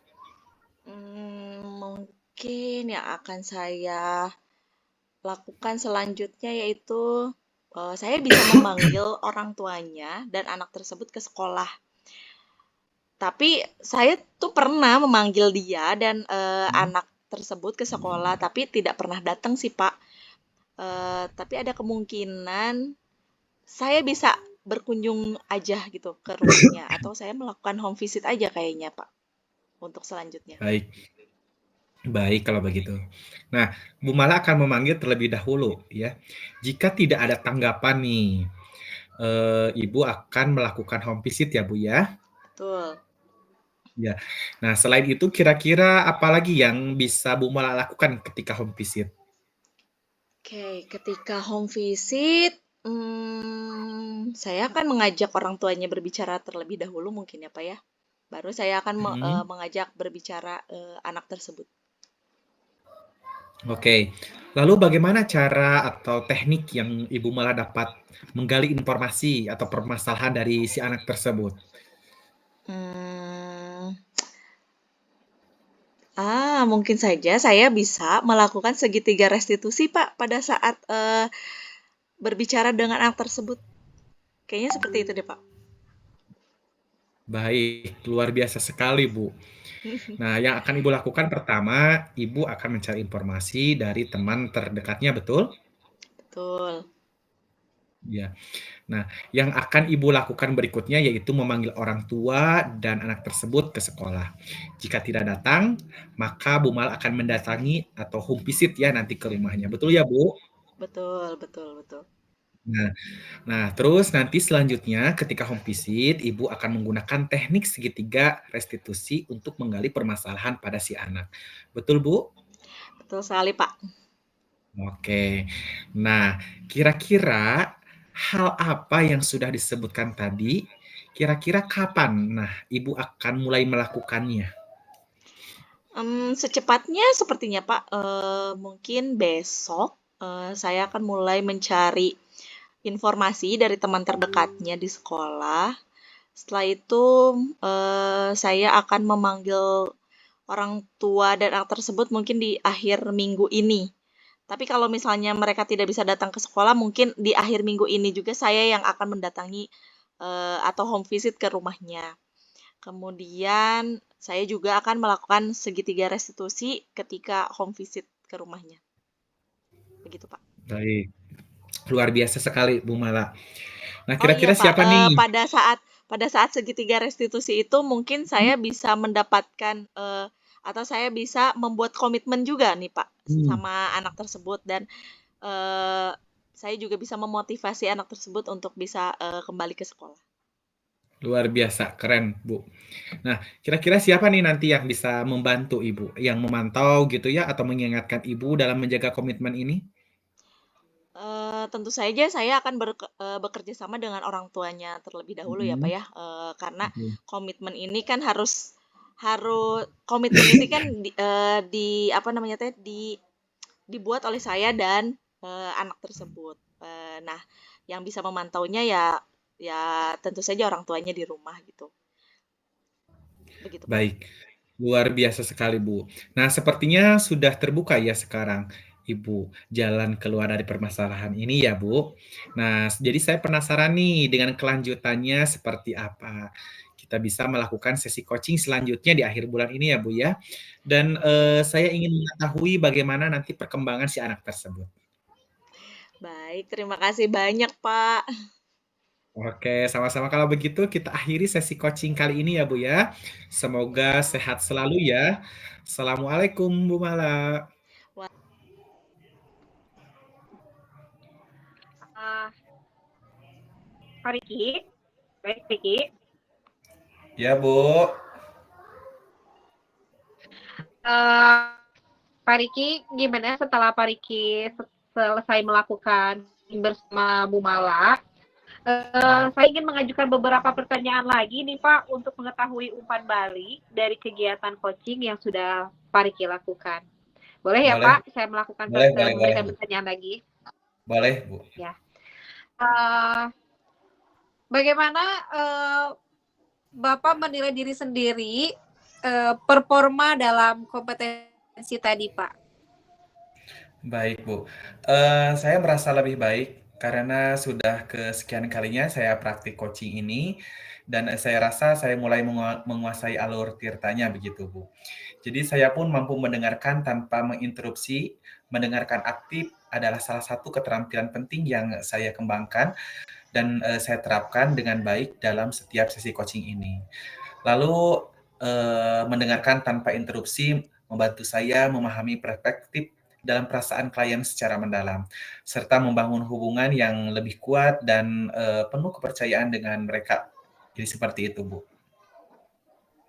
Mungkin yang akan saya lakukan selanjutnya yaitu, saya bisa memanggil orang tuanya dan anak tersebut ke sekolah. Tapi saya tuh pernah memanggil dia dan anak tersebut ke sekolah, tapi tidak pernah datang sih, Pak. Tapi ada kemungkinan saya bisa berkunjung aja gitu ke rumahnya, atau saya melakukan home visit aja kayaknya, Pak, untuk selanjutnya. Baik, baik kalau begitu. Nah, Bu Mala akan memanggil terlebih dahulu ya. Jika tidak ada tanggapan nih, Ibu akan melakukan home visit ya Bu ya. Betul. Ya. Nah, selain itu kira-kira apa lagi yang bisa Bu Mala lakukan ketika home visit? Oke, ketika home visit, saya akan mengajak orang tuanya berbicara terlebih dahulu mungkin ya, Pak, ya. Baru saya akan Hmm, mengajak berbicara anak tersebut. Oke. Lalu bagaimana cara atau teknik yang Ibu Mala dapat menggali informasi atau permasalahan dari si anak tersebut? Hmm, mungkin saja saya bisa melakukan segitiga restitusi, Pak, pada saat berbicara dengan anak tersebut. Kayaknya seperti itu deh, Pak. Baik, luar biasa sekali, Bu. Nah, yang akan Ibu lakukan pertama, Ibu akan mencari informasi dari teman terdekatnya, betul? Betul. Ya. Nah, yang akan Ibu lakukan berikutnya yaitu memanggil orang tua dan anak tersebut ke sekolah. Jika tidak datang, maka Bu Mal akan mendatangi atau home visit ya nanti ke rumahnya. Betul ya, Bu? Betul, betul, betul. Nah, terus nanti selanjutnya ketika home visit, Ibu akan menggunakan teknik segitiga restitusi untuk menggali permasalahan pada si anak. Betul, Bu? Betul sekali, Pak. Oke. Nah, kira-kira hal apa yang sudah disebutkan tadi, kira-kira kapan, nah, Ibu akan mulai melakukannya? Secepatnya sepertinya, Pak, mungkin besok, saya akan mulai mencari informasi dari teman terdekatnya di sekolah. Setelah itu, saya akan memanggil orang tua dan anak tersebut mungkin di akhir minggu ini. Tapi kalau misalnya mereka tidak bisa datang ke sekolah, mungkin di akhir minggu ini juga saya yang akan mendatangi, atau home visit ke rumahnya. Kemudian saya juga akan melakukan segitiga restitusi ketika home visit ke rumahnya. Begitu, Pak. Baik, luar biasa sekali, Bu Mala. Nah, Oh iya, kira-kira Pak, siapa nih? pada saat segitiga restitusi itu mungkin saya bisa mendapatkan, atau saya bisa membuat komitmen juga nih, Pak, Hmm, sama anak tersebut dan, eee, saya juga bisa memotivasi anak tersebut untuk bisa, kembali ke sekolah. luar biasa, keren, Bu. Nah, kira-kira siapa nih nanti yang bisa membantu Ibu, yang memantau gitu ya, atau mengingatkan Ibu dalam menjaga komitmen ini? Tentu saja saya akan bekerja sama dengan orang tuanya terlebih dahulu ya, Pak, Mhm, ya, karena oke. komitmen ini kan harus harus komitmen ini kan apa namanya teh, dibuat oleh saya dan, anak tersebut. Nah, yang bisa memantaunya ya ya tentu saja orang tuanya di rumah gitu. Begitu, Pak. Baik, luar biasa sekali, Bu. Nah, sepertinya sudah terbuka ya sekarang, Ibu, jalan keluar dari permasalahan ini ya, Bu. Nah, jadi saya penasaran nih dengan kelanjutannya seperti apa. Kita bisa melakukan sesi coaching selanjutnya di akhir bulan ini ya, Bu, ya. Dan, saya ingin mengetahui bagaimana nanti perkembangan si anak tersebut. Baik, terima kasih banyak, Pak. Oke, sama-sama kalau begitu kita akhiri sesi coaching kali ini ya, Bu, ya. Semoga sehat selalu ya. Assalamualaikum, Bu Mala. Ah, Pak Riki, baik Riki. Ya, Bu. Eh, Pak Riki, gimana setelah Pak Riki selesai melakukan bersama Bu Mala? Saya ingin mengajukan beberapa pertanyaan lagi nih Pak untuk mengetahui umpan balik dari kegiatan coaching yang sudah Pak Riki lakukan. Boleh ya Boleh, Pak, saya boleh, boleh, boleh, memberikan Bu. pertanyaan lagi? Boleh, Bu. Ya. Uh, Bagaimana Bapak menilai diri sendiri performa dalam kompetensi tadi Pak? Baik, Bu. Saya merasa lebih baik Karena sudah kesekian kalinya saya praktik coaching ini dan saya rasa saya mulai menguasai alur tirtanya begitu, Bu. Jadi saya pun mampu mendengarkan tanpa menginterupsi, mendengarkan aktif adalah salah satu keterampilan penting yang saya kembangkan dan saya terapkan dengan baik dalam setiap sesi coaching ini. Lalu mendengarkan tanpa interupsi membantu saya memahami perspektif dalam perasaan klien secara mendalam, serta membangun hubungan yang lebih kuat dan penuh kepercayaan dengan mereka. Jadi seperti itu, Bu.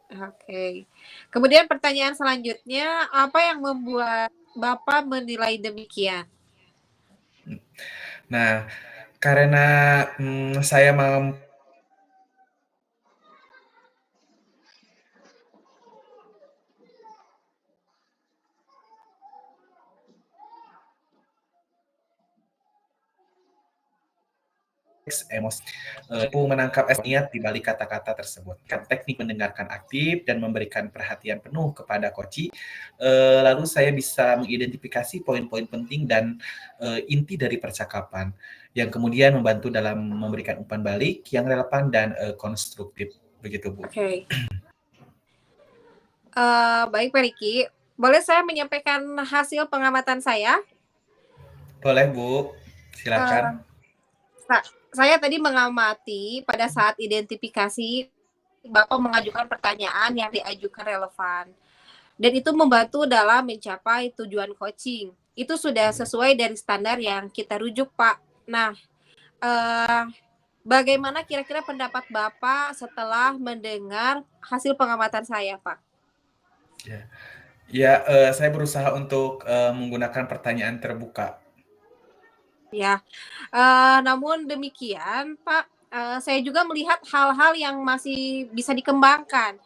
Oke. Kemudian pertanyaan selanjutnya, apa yang membuat Bapak menilai demikian? Nah, karena saya emosi, menangkap niat di balik kata-kata tersebut. Teknik mendengarkan aktif dan memberikan perhatian penuh kepada koci, lalu saya bisa mengidentifikasi poin-poin penting dan inti dari percakapan, yang kemudian membantu dalam memberikan umpan balik yang relevan dan konstruktif. Begitu, Bu. Oke. Baik Pak Riki, boleh saya menyampaikan hasil pengamatan saya? Boleh, Bu. Uh, Silakan. saya tadi mengamati pada saat identifikasi Bapak mengajukan pertanyaan yang diajukan relevan. Dan itu membantu dalam mencapai tujuan coaching. Itu sudah sesuai dari standar yang kita rujuk, Pak. Nah, bagaimana kira-kira pendapat Bapak setelah mendengar hasil pengamatan saya, Pak? Ya, ya saya berusaha untuk menggunakan pertanyaan terbuka. Ya, namun demikian, Pak, saya juga melihat hal-hal yang masih bisa dikembangkan.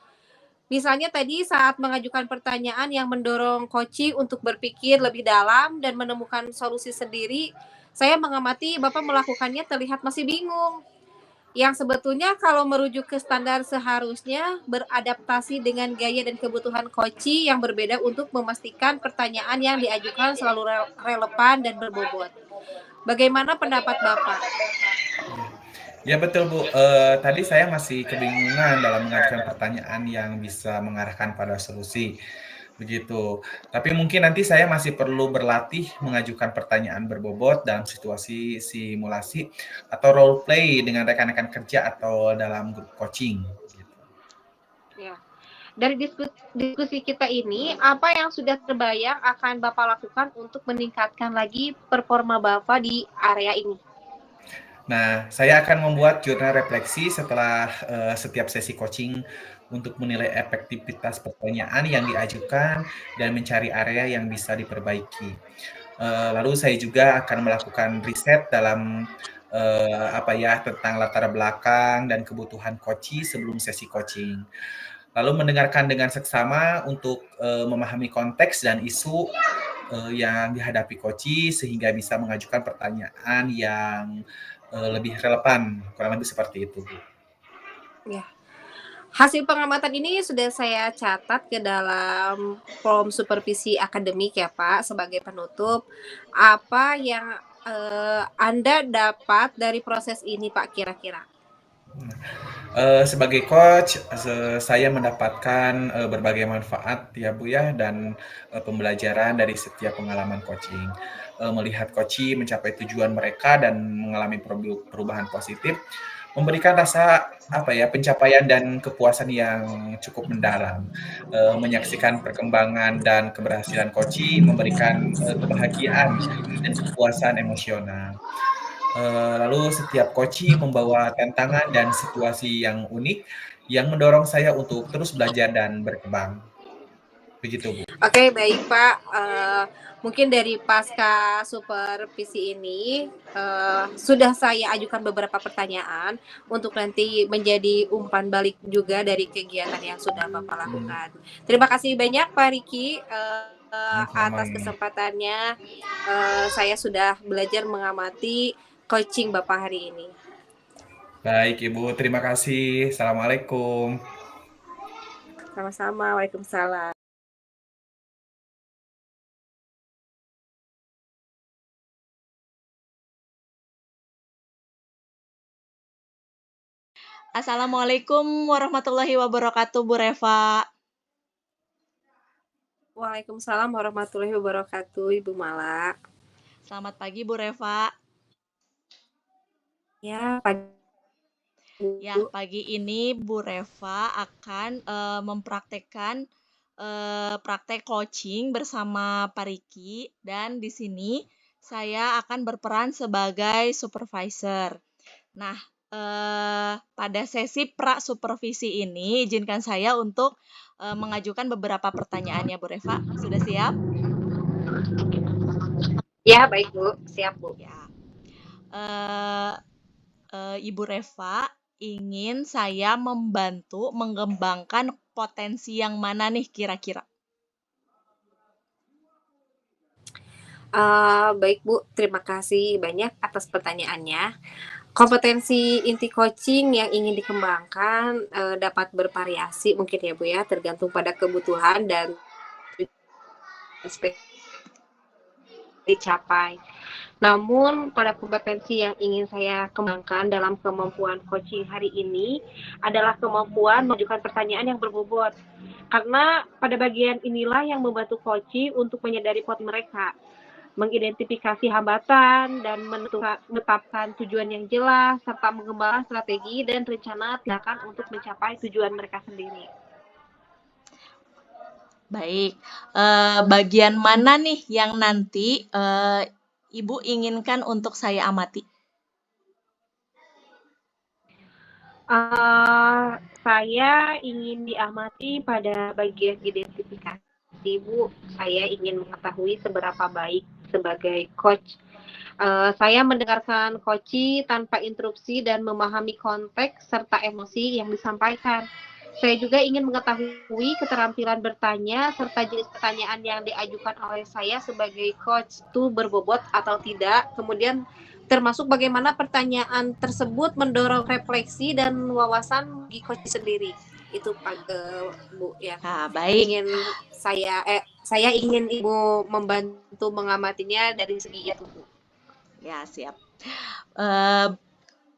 Misalnya tadi saat mengajukan pertanyaan yang mendorong coaching untuk berpikir lebih dalam dan menemukan solusi sendiri, saya mengamati Bapak melakukannya terlihat masih bingung. Yang sebetulnya kalau merujuk ke standar seharusnya beradaptasi dengan gaya dan kebutuhan coaching yang berbeda untuk memastikan pertanyaan yang diajukan selalu relevan dan berbobot. Bagaimana pendapat Bapak? Ya betul, Bu. Tadi saya masih kebingungan dalam mengajukan pertanyaan yang bisa mengarahkan pada solusi, begitu. Tapi mungkin nanti saya masih perlu berlatih mengajukan pertanyaan berbobot dalam situasi simulasi atau role play dengan rekan-rekan kerja atau dalam grup coaching, gitu. Ya. Dari diskusi kita ini, apa yang sudah terbayang akan Bapak lakukan untuk meningkatkan lagi performa Bapak di area ini? Nah, saya akan membuat jurnal refleksi setelah setiap sesi coaching untuk menilai efektivitas pertanyaan yang diajukan dan mencari area yang bisa diperbaiki. Lalu saya juga akan melakukan riset dalam tentang latar belakang dan kebutuhan coachee sebelum sesi coaching. Lalu mendengarkan dengan seksama untuk memahami konteks dan isu yang dihadapi coachee sehingga bisa mengajukan pertanyaan yang lebih relevan, kurang lebih seperti itu, Bu. Ya. Hasil pengamatan ini sudah saya catat ke dalam form supervisi akademik ya Pak, sebagai penutup. Apa yang Anda dapat dari proses ini Pak kira-kira? Sebagai coach, saya mendapatkan berbagai manfaat ya Bu ya dan pembelajaran dari setiap pengalaman coaching. Melihat coaching mencapai tujuan mereka dan mengalami perubahan positif, memberikan rasa pencapaian dan kepuasan yang cukup mendalam. Menyaksikan perkembangan dan keberhasilan coaching memberikan kebahagiaan dan kepuasan emosional. Lalu setiap coaching membawa tantangan dan situasi yang unik yang mendorong saya untuk terus belajar dan berkembang. Begitu, Bu. Oke, baik Pak. Mungkin dari pasca supervisi ini sudah saya ajukan beberapa pertanyaan untuk nanti menjadi umpan balik juga dari kegiatan yang sudah Bapak lakukan. Terima kasih banyak Pak Riki Sama-sama. atas kesempatannya. Saya sudah belajar mengamati coaching Bapak hari ini. Baik, Ibu. Terima kasih. Assalamualaikum. Sama-sama. Waalaikumsalam. Assalamualaikum warahmatullahi wabarakatuh, Bu Reva. Waalaikumsalam warahmatullahi wabarakatuh, Ibu Mala. Selamat pagi, Bu Reva. Ya, pagi. Ya, pagi ini Bu Reva akan mempraktekkan praktek coaching bersama Pak Riki, dan di sini saya akan berperan sebagai supervisor. Nah, pada sesi pra supervisi ini izinkan saya untuk mengajukan beberapa pertanyaannya, Bu Reva. Sudah siap? Ya, baik Bu, siap Bu. Ya. Ibu Reva ingin saya membantu mengembangkan potensi yang mana nih kira-kira? Baik Bu, terima kasih banyak atas pertanyaannya. Kompetensi inti coaching yang ingin dikembangkan dapat bervariasi mungkin ya Bu ya, tergantung pada kebutuhan dan dicapai. Namun pada kompetensi yang ingin saya kembangkan dalam kemampuan coaching hari ini adalah kemampuan mengajukan pertanyaan yang berbobot. Karena pada bagian inilah yang membantu coaching untuk menyadari potensi mereka, mengidentifikasi hambatan dan menetapkan tujuan yang jelas serta mengembangkan strategi dan rencana tindakan untuk mencapai tujuan mereka sendiri. Baik, bagian mana nih yang nanti Ibu inginkan untuk saya amati? Saya ingin diamati pada bagian identifikasi, Bu. Saya ingin mengetahui seberapa baik sebagai coach. Saya mendengarkan coach tanpa interupsi dan memahami konteks serta emosi yang disampaikan. Saya juga ingin mengetahui keterampilan bertanya serta jenis pertanyaan yang diajukan oleh saya sebagai coach itu berbobot atau tidak. Kemudian termasuk bagaimana pertanyaan tersebut mendorong refleksi dan wawasan bagi coach sendiri. Itu Bu ya. Baik. Saya ingin Ibu membantu mengamatinya dari segi itu, Bu. Ya, siap.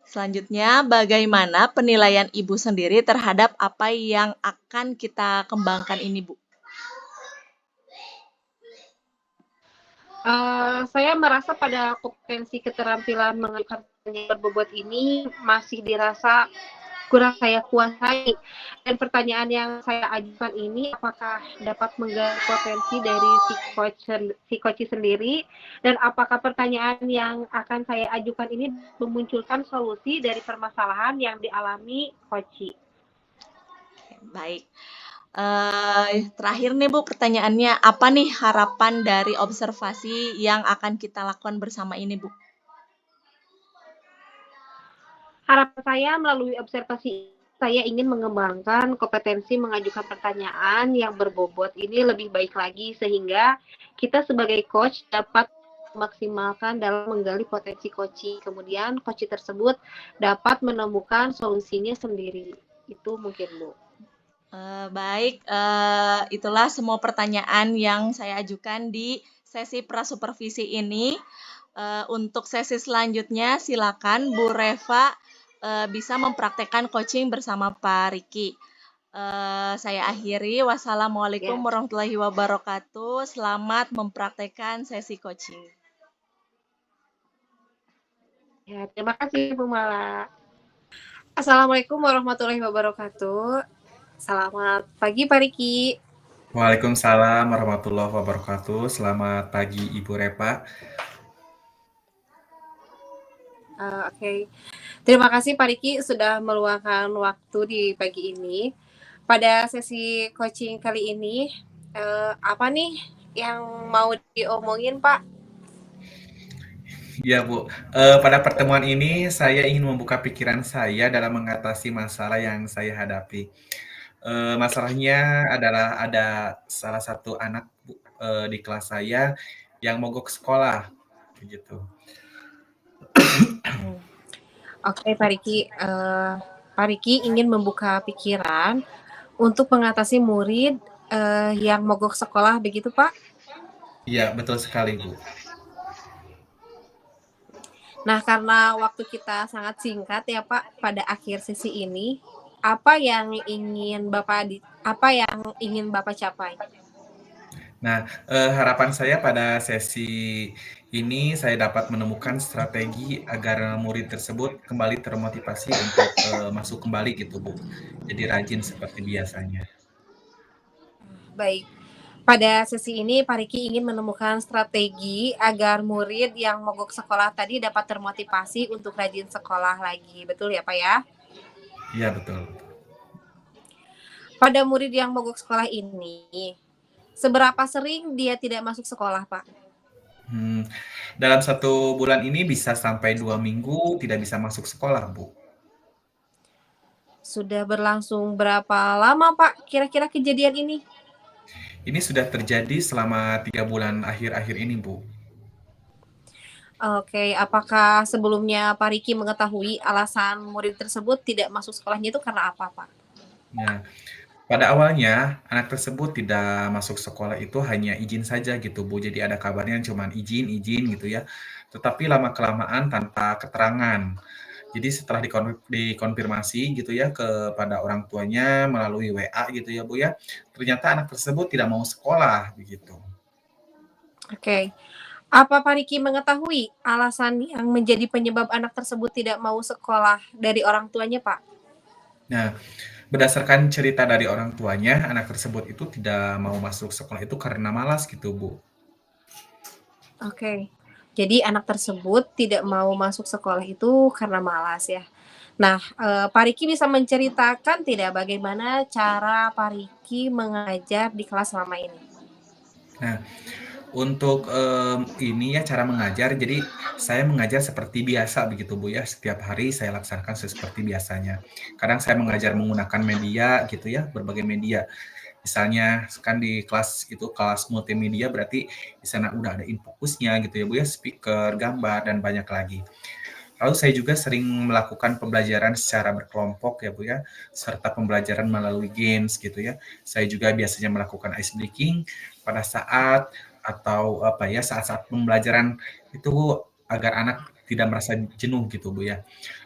Selanjutnya, bagaimana penilaian Ibu sendiri terhadap apa yang akan kita kembangkan ini, Bu? Saya merasa pada potensi keterampilan mengajukan pertanyaan berbobot ini masih dirasa kurang saya kuasai. Dan pertanyaan yang saya ajukan ini apakah dapat menggali potensi dari si coach sendiri, dan apakah pertanyaan yang akan saya ajukan ini memunculkan solusi dari permasalahan yang dialami coach. Baik. Terakhir nih Bu, pertanyaannya, apa nih harapan dari observasi yang akan kita lakukan bersama ini, Bu? Harapan saya melalui observasi saya ingin mengembangkan kompetensi mengajukan pertanyaan yang berbobot ini lebih baik lagi sehingga kita sebagai coach dapat memaksimalkan dalam menggali potensi coach. Kemudian coach tersebut dapat menemukan solusinya sendiri. Itu mungkin Bu. Baik, itulah semua pertanyaan yang saya ajukan di sesi prasupervisi ini. Untuk sesi selanjutnya silakan Bu Reva bisa mempraktekkan coaching bersama Pak Riki. Saya akhiri. Wassalamualaikum warahmatullahi wabarakatuh. Selamat mempraktekkan sesi coaching. Ya, terima kasih Bu Mala. Assalamualaikum warahmatullahi wabarakatuh. Selamat pagi Pak Riki. Waalaikumsalam warahmatullahi wabarakatuh. Selamat pagi Ibu Reva. Oke. Terima kasih Pak Riki sudah meluangkan waktu di pagi ini. Pada sesi coaching kali ini, apa nih yang mau diomongin Pak? Ya Bu, pada pertemuan ini saya ingin membuka pikiran saya dalam mengatasi masalah yang saya hadapi. Masalahnya adalah ada salah satu anak di kelas saya yang mogok sekolah, begitu. Oke Pak Riki, Pak Riki ingin membuka pikiran untuk mengatasi murid yang mogok sekolah, begitu Pak? Iya, betul sekali Bu. Nah, karena waktu kita sangat singkat ya Pak, pada akhir sesi ini, apa yang ingin Bapak capai? Nah, harapan saya pada sesi ini saya dapat menemukan strategi agar murid tersebut kembali termotivasi untuk, masuk kembali gitu, Bu. Jadi rajin seperti biasanya. Baik. Pada sesi ini, Pak Riki ingin menemukan strategi agar murid yang mogok sekolah tadi dapat termotivasi untuk rajin sekolah lagi. Betul ya, Pak ya? Iya, betul. Pada murid yang mogok sekolah ini, seberapa sering dia tidak masuk sekolah, Pak? Hmm, dalam 1 bulan ini bisa sampai 2 minggu tidak bisa masuk sekolah, Bu. Sudah berlangsung berapa lama, Pak, kira-kira kejadian ini? Ini sudah terjadi selama 3 bulan akhir-akhir ini, Bu. Oke, apakah sebelumnya Pak Riki mengetahui alasan murid tersebut tidak masuk sekolahnya itu karena apa, Pak? Nah, pada awalnya anak tersebut tidak masuk sekolah itu hanya izin saja gitu, Bu. Jadi ada kabarnya cuman izin-izin gitu ya. Tetapi lama-kelamaan tanpa keterangan. Jadi setelah dikonfirmasi gitu ya kepada orang tuanya melalui WA gitu ya, Bu, ya, ternyata anak tersebut tidak mau sekolah begitu. Oke. Apa Pak Riki mengetahui alasan yang menjadi penyebab anak tersebut tidak mau sekolah dari orang tuanya, Pak? Nah, berdasarkan cerita dari orang tuanya, anak tersebut itu tidak mau masuk sekolah itu karena malas gitu, Bu. Oke. Jadi anak tersebut tidak mau masuk sekolah itu karena malas ya. Nah, Pak Riki bisa menceritakan tidak bagaimana cara Pak Riki mengajar di kelas selama ini? Nah, untuk, ini ya cara mengajar, jadi saya mengajar seperti biasa begitu, Bu, ya. Setiap hari saya laksanakan seperti biasanya. Kadang saya mengajar menggunakan media gitu ya, berbagai media. Misalnya kan di kelas itu kelas multimedia berarti di sana udah ada infografisnya gitu ya, Bu, ya, speaker, gambar, dan banyak lagi. Lalu saya juga sering melakukan pembelajaran secara berkelompok ya, Bu, ya, serta pembelajaran melalui games gitu ya. Saya juga biasanya melakukan ice breaking pada saat atau apa ya, saat-saat pembelajaran itu agar anak tidak merasa jenuh gitu, Bu, ya.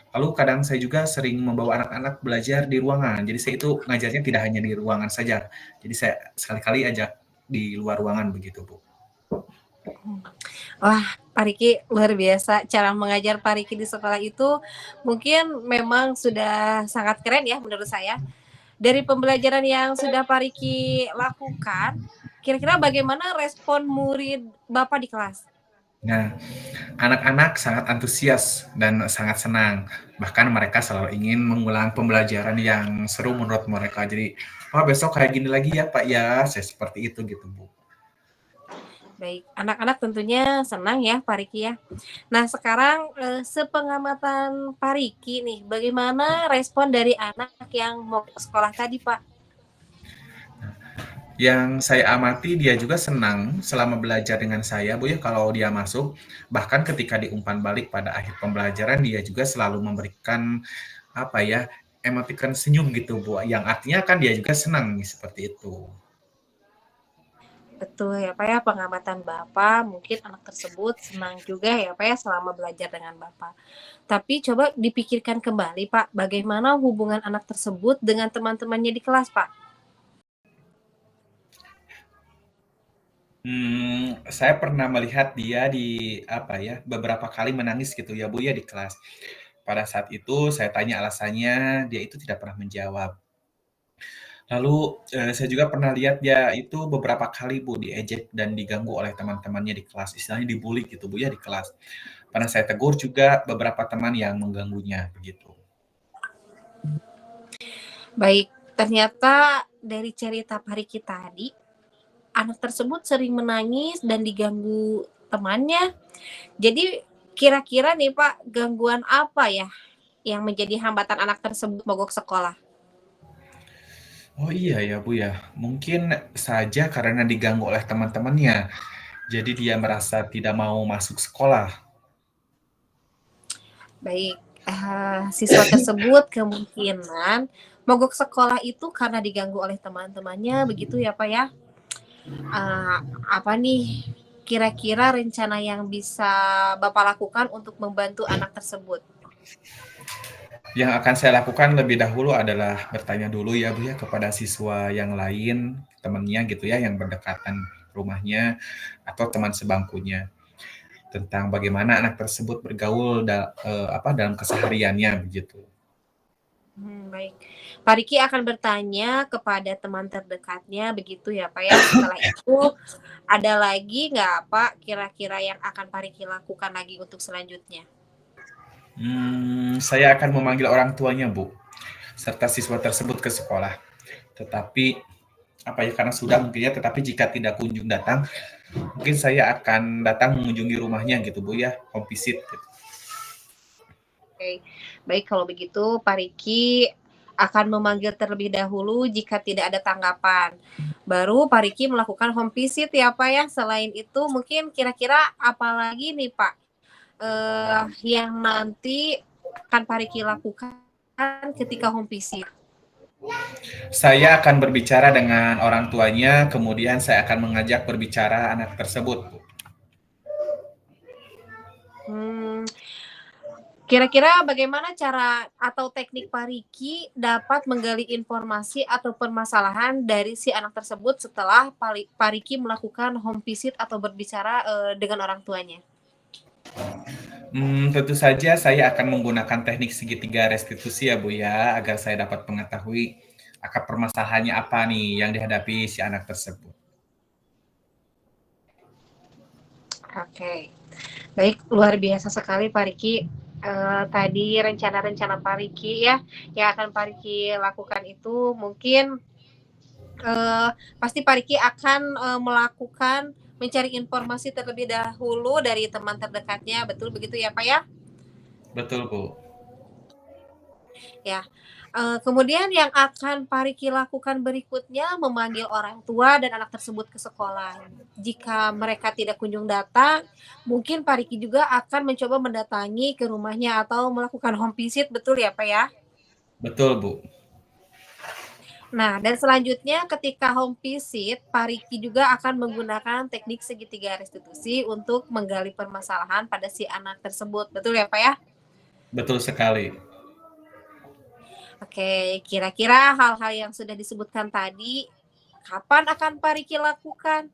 Lalu kadang saya juga sering membawa anak-anak belajar di ruangan. Jadi saya itu ngajarnya tidak hanya di ruangan saja. Jadi saya sekali-kali ajak di luar ruangan begitu, Bu. Wah, Pak Riki luar biasa cara mengajar Pak Riki di sekolah itu mungkin memang sudah sangat keren ya menurut saya. Dari pembelajaran yang sudah Pak Riki lakukan, kira-kira bagaimana respon murid Bapak di kelas? Nah, anak-anak sangat antusias dan sangat senang. Bahkan mereka selalu ingin mengulang pembelajaran yang seru menurut mereka. Jadi, "Oh, besok kayak gini lagi ya, Pak, ya." Saya seperti itu gitu, Bu. Baik, anak-anak tentunya senang ya Pak Riki ya. Nah sekarang sepengamatan Pak Riki nih, bagaimana respon dari anak yang mau ke sekolah tadi Pak? Yang saya amati dia juga senang selama belajar dengan saya, Bu, ya, kalau dia masuk. Bahkan ketika di umpan balik pada akhir pembelajaran dia juga selalu memberikan, apa ya, emoticon senyum gitu, Bu, yang artinya kan dia juga senang nih, seperti itu. Betul ya Pak ya, pengamatan Bapak mungkin anak tersebut senang juga ya Pak ya selama belajar dengan Bapak. Tapi coba dipikirkan kembali Pak, bagaimana hubungan anak tersebut dengan teman-temannya di kelas Pak? Saya pernah melihat dia di, apa ya, beberapa kali menangis gitu ya, Bu, ya, di kelas. Pada saat itu saya tanya alasannya, dia itu tidak pernah menjawab. Lalu, saya juga pernah lihat dia itu beberapa kali, Bu, diejek dan diganggu oleh teman-temannya di kelas, istilahnya dibully gitu, Bu, ya, di kelas. Pernah saya tegur juga beberapa teman yang mengganggunya, begitu. Baik, ternyata dari cerita Pak Riki tadi, anak tersebut sering menangis dan diganggu temannya. Jadi kira-kira nih Pak, gangguan apa ya yang menjadi hambatan anak tersebut mogok sekolah? Oh, iya ya, Bu, ya. Mungkin saja karena diganggu oleh teman-temannya, jadi dia merasa tidak mau masuk sekolah. Baik, siswa tersebut kemungkinan mogok sekolah itu karena diganggu oleh teman-temannya begitu ya Pak ya? Apa nih kira-kira rencana yang bisa Bapak lakukan untuk membantu anak tersebut? Yang akan saya lakukan lebih dahulu adalah bertanya dulu ya Bu ya kepada siswa yang lain, temannya gitu ya yang berdekatan rumahnya atau teman sebangkunya tentang bagaimana anak tersebut bergaul dalam kesehariannya begitu. Baik. Pak Riki akan bertanya kepada teman terdekatnya begitu ya Pak ya. Setelah itu ada lagi nggak Pak kira-kira yang akan Pak Riki lakukan lagi untuk selanjutnya? Saya akan memanggil orang tuanya Bu, serta siswa tersebut ke sekolah. Tetapi karena sudah mungkin ya, tetapi jika tidak kunjung datang, mungkin saya akan datang mengunjungi rumahnya gitu Bu ya, home visit gitu. Oke, baik kalau begitu Pak Riki akan memanggil terlebih dahulu jika tidak ada tanggapan. Baru Pak Riki melakukan home visit ya Pak ya. Selain itu mungkin kira-kira apa lagi nih Pak yang nanti akan Pak Riki lakukan ketika home visit? Saya akan berbicara dengan orang tuanya, kemudian saya akan mengajak berbicara anak tersebut Bu. Hmm, Kira-kira bagaimana cara atau teknik Pak Riki dapat menggali informasi atau permasalahan dari si anak tersebut setelah Pak Riki melakukan home visit atau berbicara dengan orang tuanya? Tentu saja saya akan menggunakan teknik segitiga restitusi ya Bu ya, agar saya dapat mengetahui akar permasalahannya apa nih yang dihadapi si anak tersebut. Oke, baik luar biasa sekali Pak Riki. Tadi rencana-rencana Pak Riki ya yang akan Pak Riki lakukan itu mungkin pasti Pak Riki akan melakukan mencari informasi terlebih dahulu dari teman terdekatnya, betul begitu ya Pak ya? Betul Bu. Ya. Kemudian yang akan Pak Riki lakukan berikutnya memanggil orang tua dan anak tersebut ke sekolah. Jika mereka tidak kunjung datang, mungkin Pak Riki juga akan mencoba mendatangi ke rumahnya atau melakukan home visit, betul ya Pak ya? Betul Bu. Nah, dan selanjutnya ketika home visit, Pak Riki juga akan menggunakan teknik segitiga restitusi untuk menggali permasalahan pada si anak tersebut, betul ya Pak ya? Betul sekali. Oke, kira-kira hal-hal yang sudah disebutkan tadi, kapan akan Pak Riki lakukan?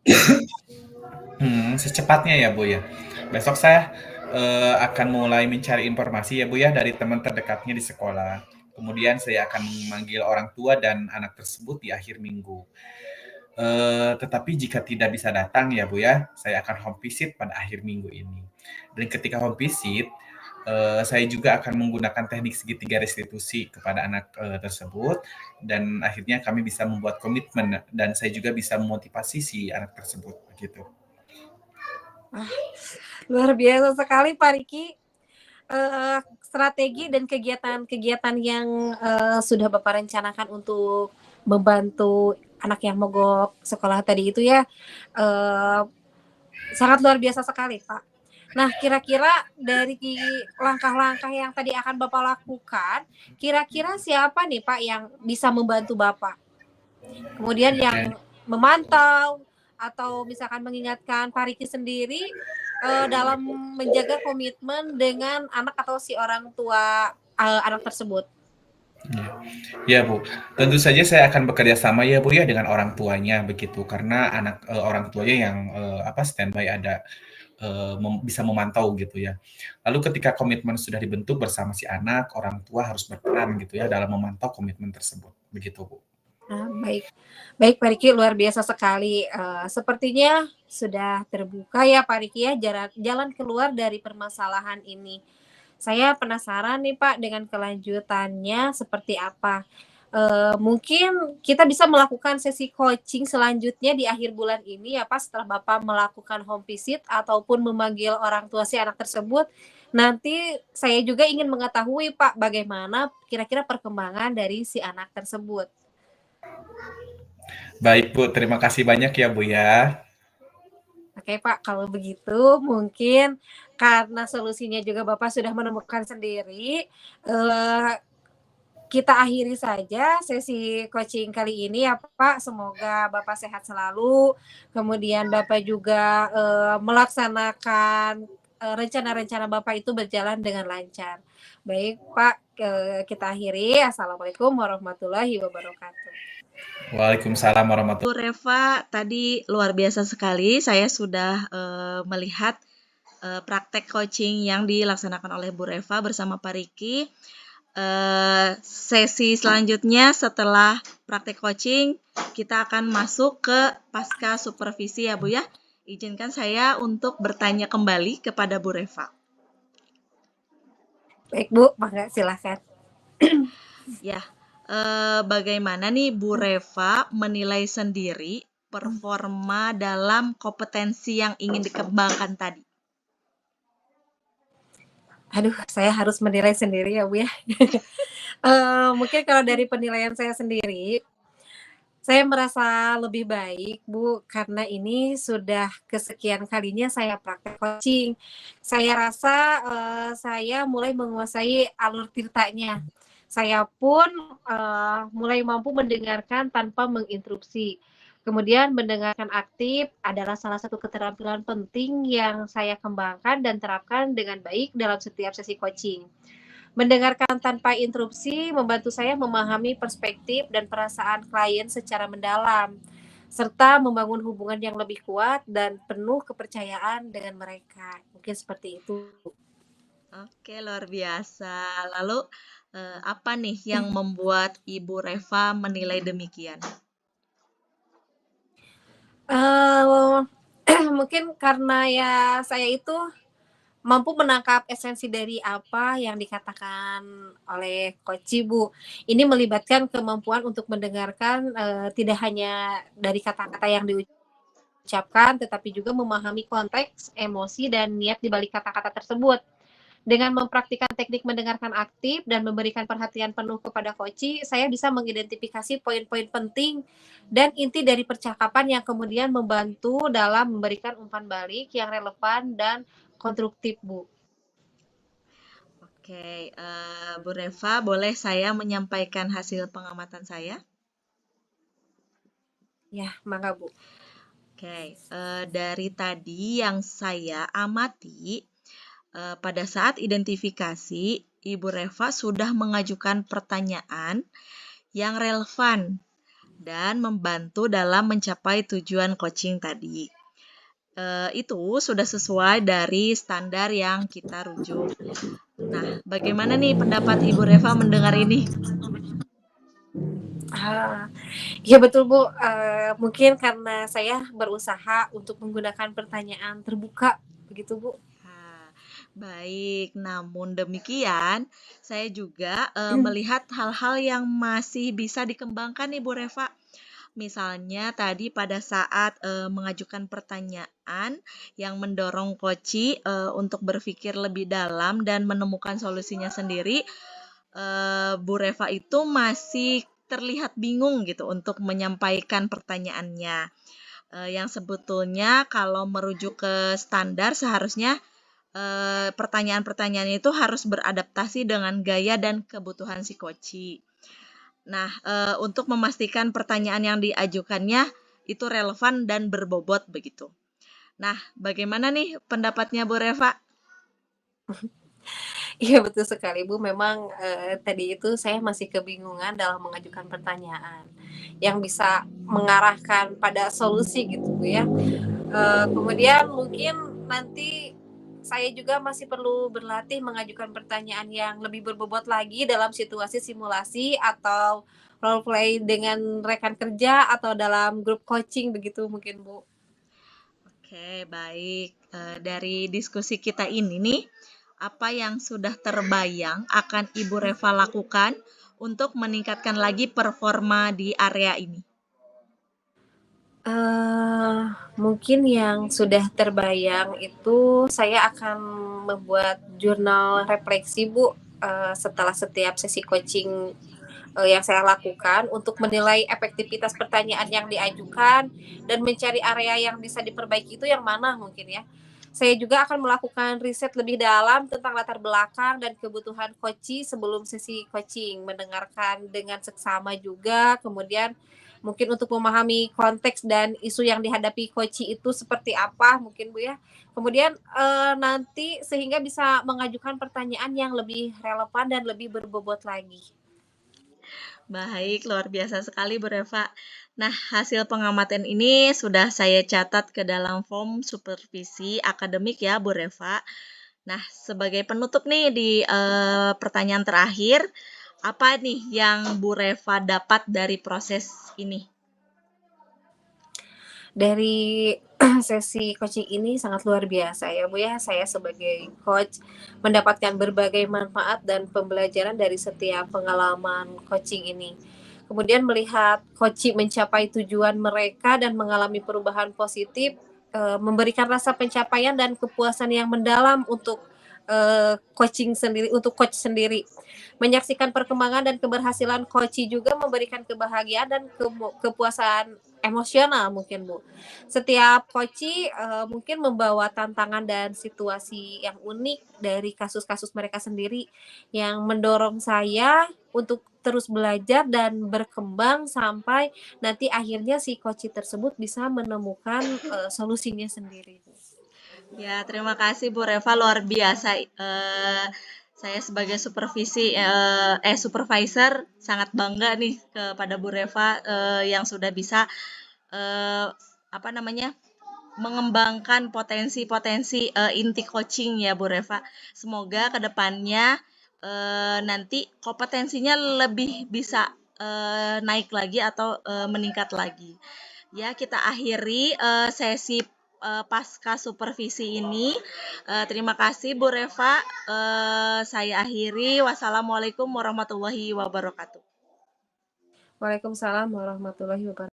Secepatnya ya Bu ya. Besok saya akan mulai mencari informasi ya Bu ya dari teman terdekatnya di sekolah. Kemudian saya akan memanggil orang tua dan anak tersebut di akhir minggu. Tetapi jika tidak bisa datang ya Bu ya, saya akan home visit pada akhir minggu ini. Dan ketika home visit, saya juga akan menggunakan teknik segitiga restitusi kepada anak tersebut dan akhirnya kami bisa membuat komitmen dan saya juga bisa memotivasi si anak tersebut begitu. Luar biasa sekali Pak Riki. Strategi dan kegiatan-kegiatan yang sudah Bapak rencanakan untuk membantu anak yang mogok sekolah tadi itu ya, sangat luar biasa sekali, Pak. Nah, kira-kira dari langkah-langkah yang tadi akan Bapak lakukan, kira-kira siapa nih, Pak, yang bisa membantu Bapak? Kemudian yang memantau atau misalkan mengingatkan Pak Riki sendiri dalam menjaga komitmen dengan anak atau si orang tua anak tersebut. Ya Bu, tentu saja saya akan bekerja sama ya Bu ya dengan orang tuanya begitu karena orang tuanya yang standby ada bisa memantau gitu ya. Lalu ketika komitmen sudah dibentuk bersama si anak, orang tua harus berperan gitu ya dalam memantau komitmen tersebut begitu Bu. Nah, baik. Baik Pak Riki, luar biasa sekali. Sepertinya sudah terbuka ya Pak Riki ya jalan keluar dari permasalahan ini. Saya penasaran nih Pak dengan kelanjutannya seperti apa. Mungkin kita bisa melakukan sesi coaching selanjutnya di akhir bulan ini ya Pak setelah Bapak melakukan home visit ataupun memanggil orang tua si anak tersebut. Nanti saya juga ingin mengetahui Pak bagaimana kira-kira perkembangan dari si anak tersebut. Baik Bu, terima kasih banyak ya Bu ya. Oke Pak, kalau begitu mungkin karena solusinya juga Bapak sudah menemukan sendiri, kita akhiri saja sesi coaching kali ini ya Pak. Semoga Bapak sehat selalu. Kemudian Bapak juga melaksanakan rencana-rencana Bapak itu berjalan dengan lancar. Baik Pak, kita akhiri. Assalamualaikum warahmatullahi wabarakatuh. Waalaikumsalam warahmatullahi Bu Reva, tadi luar biasa sekali. Saya sudah melihat praktek coaching yang dilaksanakan oleh Bu Reva bersama Pak Riki. Sesi selanjutnya setelah praktek coaching, kita akan masuk ke pasca supervisi ya Bu ya. Izinkan saya untuk bertanya kembali kepada Bu Reva. Baik Bu, mangga silakan. Ya, bagaimana nih Bu Reva menilai sendiri performa dalam kompetensi yang ingin dikembangkan tadi? Aduh, saya harus menilai sendiri ya Bu ya. Mungkin kalau dari penilaian saya sendiri, saya merasa lebih baik Bu, karena ini sudah kesekian kalinya saya praktek coaching. Saya rasa saya mulai menguasai alur ceritanya. Saya pun mulai mampu mendengarkan tanpa menginterupsi. Kemudian mendengarkan aktif adalah salah satu keterampilan penting yang saya kembangkan dan terapkan dengan baik dalam setiap sesi coaching. Mendengarkan tanpa interupsi membantu saya memahami perspektif dan perasaan klien secara mendalam, serta membangun hubungan yang lebih kuat dan penuh kepercayaan dengan mereka. Mungkin seperti itu. Oke, luar biasa. Lalu, apa nih yang membuat Ibu Reva menilai demikian? Mungkin karena ya saya itu mampu menangkap esensi dari apa yang dikatakan oleh Coach Bu. Ini melibatkan kemampuan untuk mendengarkan tidak hanya dari kata-kata yang diucapkan, tetapi juga memahami konteks, emosi, dan niat di balik kata-kata tersebut. Dengan mempraktikkan teknik mendengarkan aktif dan memberikan perhatian penuh kepada Koci, saya bisa mengidentifikasi poin-poin penting dan inti dari percakapan yang kemudian membantu dalam memberikan umpan balik yang relevan dan konstruktif, Bu. Oke, Bu Reva, boleh saya menyampaikan hasil pengamatan saya? Ya, mangga Bu. Oke, dari tadi yang saya amati, pada saat identifikasi, Ibu Reva sudah mengajukan pertanyaan yang relevan dan membantu dalam mencapai tujuan coaching tadi. Itu sudah sesuai dari standar yang kita rujuk. Nah, bagaimana nih pendapat Ibu Reva mendengar ini? Ya betul Bu, mungkin karena saya berusaha untuk menggunakan pertanyaan terbuka, begitu Bu. Baik, namun demikian, saya juga melihat hal-hal yang masih bisa dikembangkan nih Bu Reva. Misalnya tadi pada saat mengajukan pertanyaan yang mendorong Koci untuk berpikir lebih dalam dan menemukan solusinya sendiri, Bu Reva itu masih terlihat bingung gitu untuk menyampaikan pertanyaannya. Yang sebetulnya kalau merujuk ke standar seharusnya pertanyaan-pertanyaan itu harus beradaptasi dengan gaya dan kebutuhan si Koci. Nah, untuk memastikan pertanyaan yang diajukannya itu relevan dan berbobot begitu. Nah, bagaimana nih pendapatnya Bu Reva? Iya betul sekali Bu, memang tadi itu saya masih kebingungan dalam mengajukan pertanyaan yang bisa mengarahkan pada solusi gitu Bu ya. Kemudian mungkin nanti saya juga masih perlu berlatih mengajukan pertanyaan yang lebih berbobot lagi dalam situasi simulasi atau role play dengan rekan kerja atau dalam grup coaching begitu mungkin Bu. Oke, baik. Dari diskusi kita ini nih, apa yang sudah terbayang akan Ibu Reva lakukan untuk meningkatkan lagi performa di area ini? Mungkin yang sudah terbayang itu saya akan membuat jurnal refleksi Bu setelah setiap sesi coaching yang saya lakukan untuk menilai efektivitas pertanyaan yang diajukan dan mencari area yang bisa diperbaiki itu yang mana mungkin ya. Saya juga akan melakukan riset lebih dalam tentang latar belakang dan kebutuhan coaching sebelum sesi coaching, mendengarkan dengan seksama juga, kemudian mungkin untuk memahami konteks dan isu yang dihadapi coaching itu seperti apa mungkin Bu ya. Kemudian nanti sehingga bisa mengajukan pertanyaan yang lebih relevan dan lebih berbobot lagi. Baik, luar biasa sekali Bu Reva. Nah, hasil pengamatan ini sudah saya catat ke dalam form supervisi akademik ya Bu Reva. Nah, sebagai penutup nih di pertanyaan terakhir, apa nih yang Bu Reva dapat dari proses ini? Dari sesi coaching ini sangat luar biasa ya Bu ya. Saya sebagai coach mendapatkan berbagai manfaat dan pembelajaran dari setiap pengalaman coaching ini. Kemudian melihat coaching mencapai tujuan mereka dan mengalami perubahan positif, memberikan rasa pencapaian dan kepuasan yang mendalam untuk coaching sendiri, untuk coach sendiri. Menyaksikan perkembangan dan keberhasilan coaching juga memberikan kebahagiaan dan kepuasan emosional mungkin Bu. Setiap coaching mungkin membawa tantangan dan situasi yang unik dari kasus-kasus mereka sendiri yang mendorong saya untuk terus belajar dan berkembang sampai nanti akhirnya si coaching tersebut bisa menemukan solusinya sendiri. Ya, terima kasih Bu Reva, luar biasa. Saya sebagai supervisor sangat bangga nih kepada Bu Reva yang sudah bisa apa namanya mengembangkan potensi-potensi inti coaching ya Bu Reva. Semoga kedepannya nanti kompetensinya lebih bisa naik lagi atau meningkat lagi. Ya, kita akhiri sesi pasca supervisi ini. Terima kasih Bu Reva. Saya akhiri. Wassalamualaikum warahmatullahi wabarakatuh. Waalaikumsalam warahmatullahi wabarakatuh.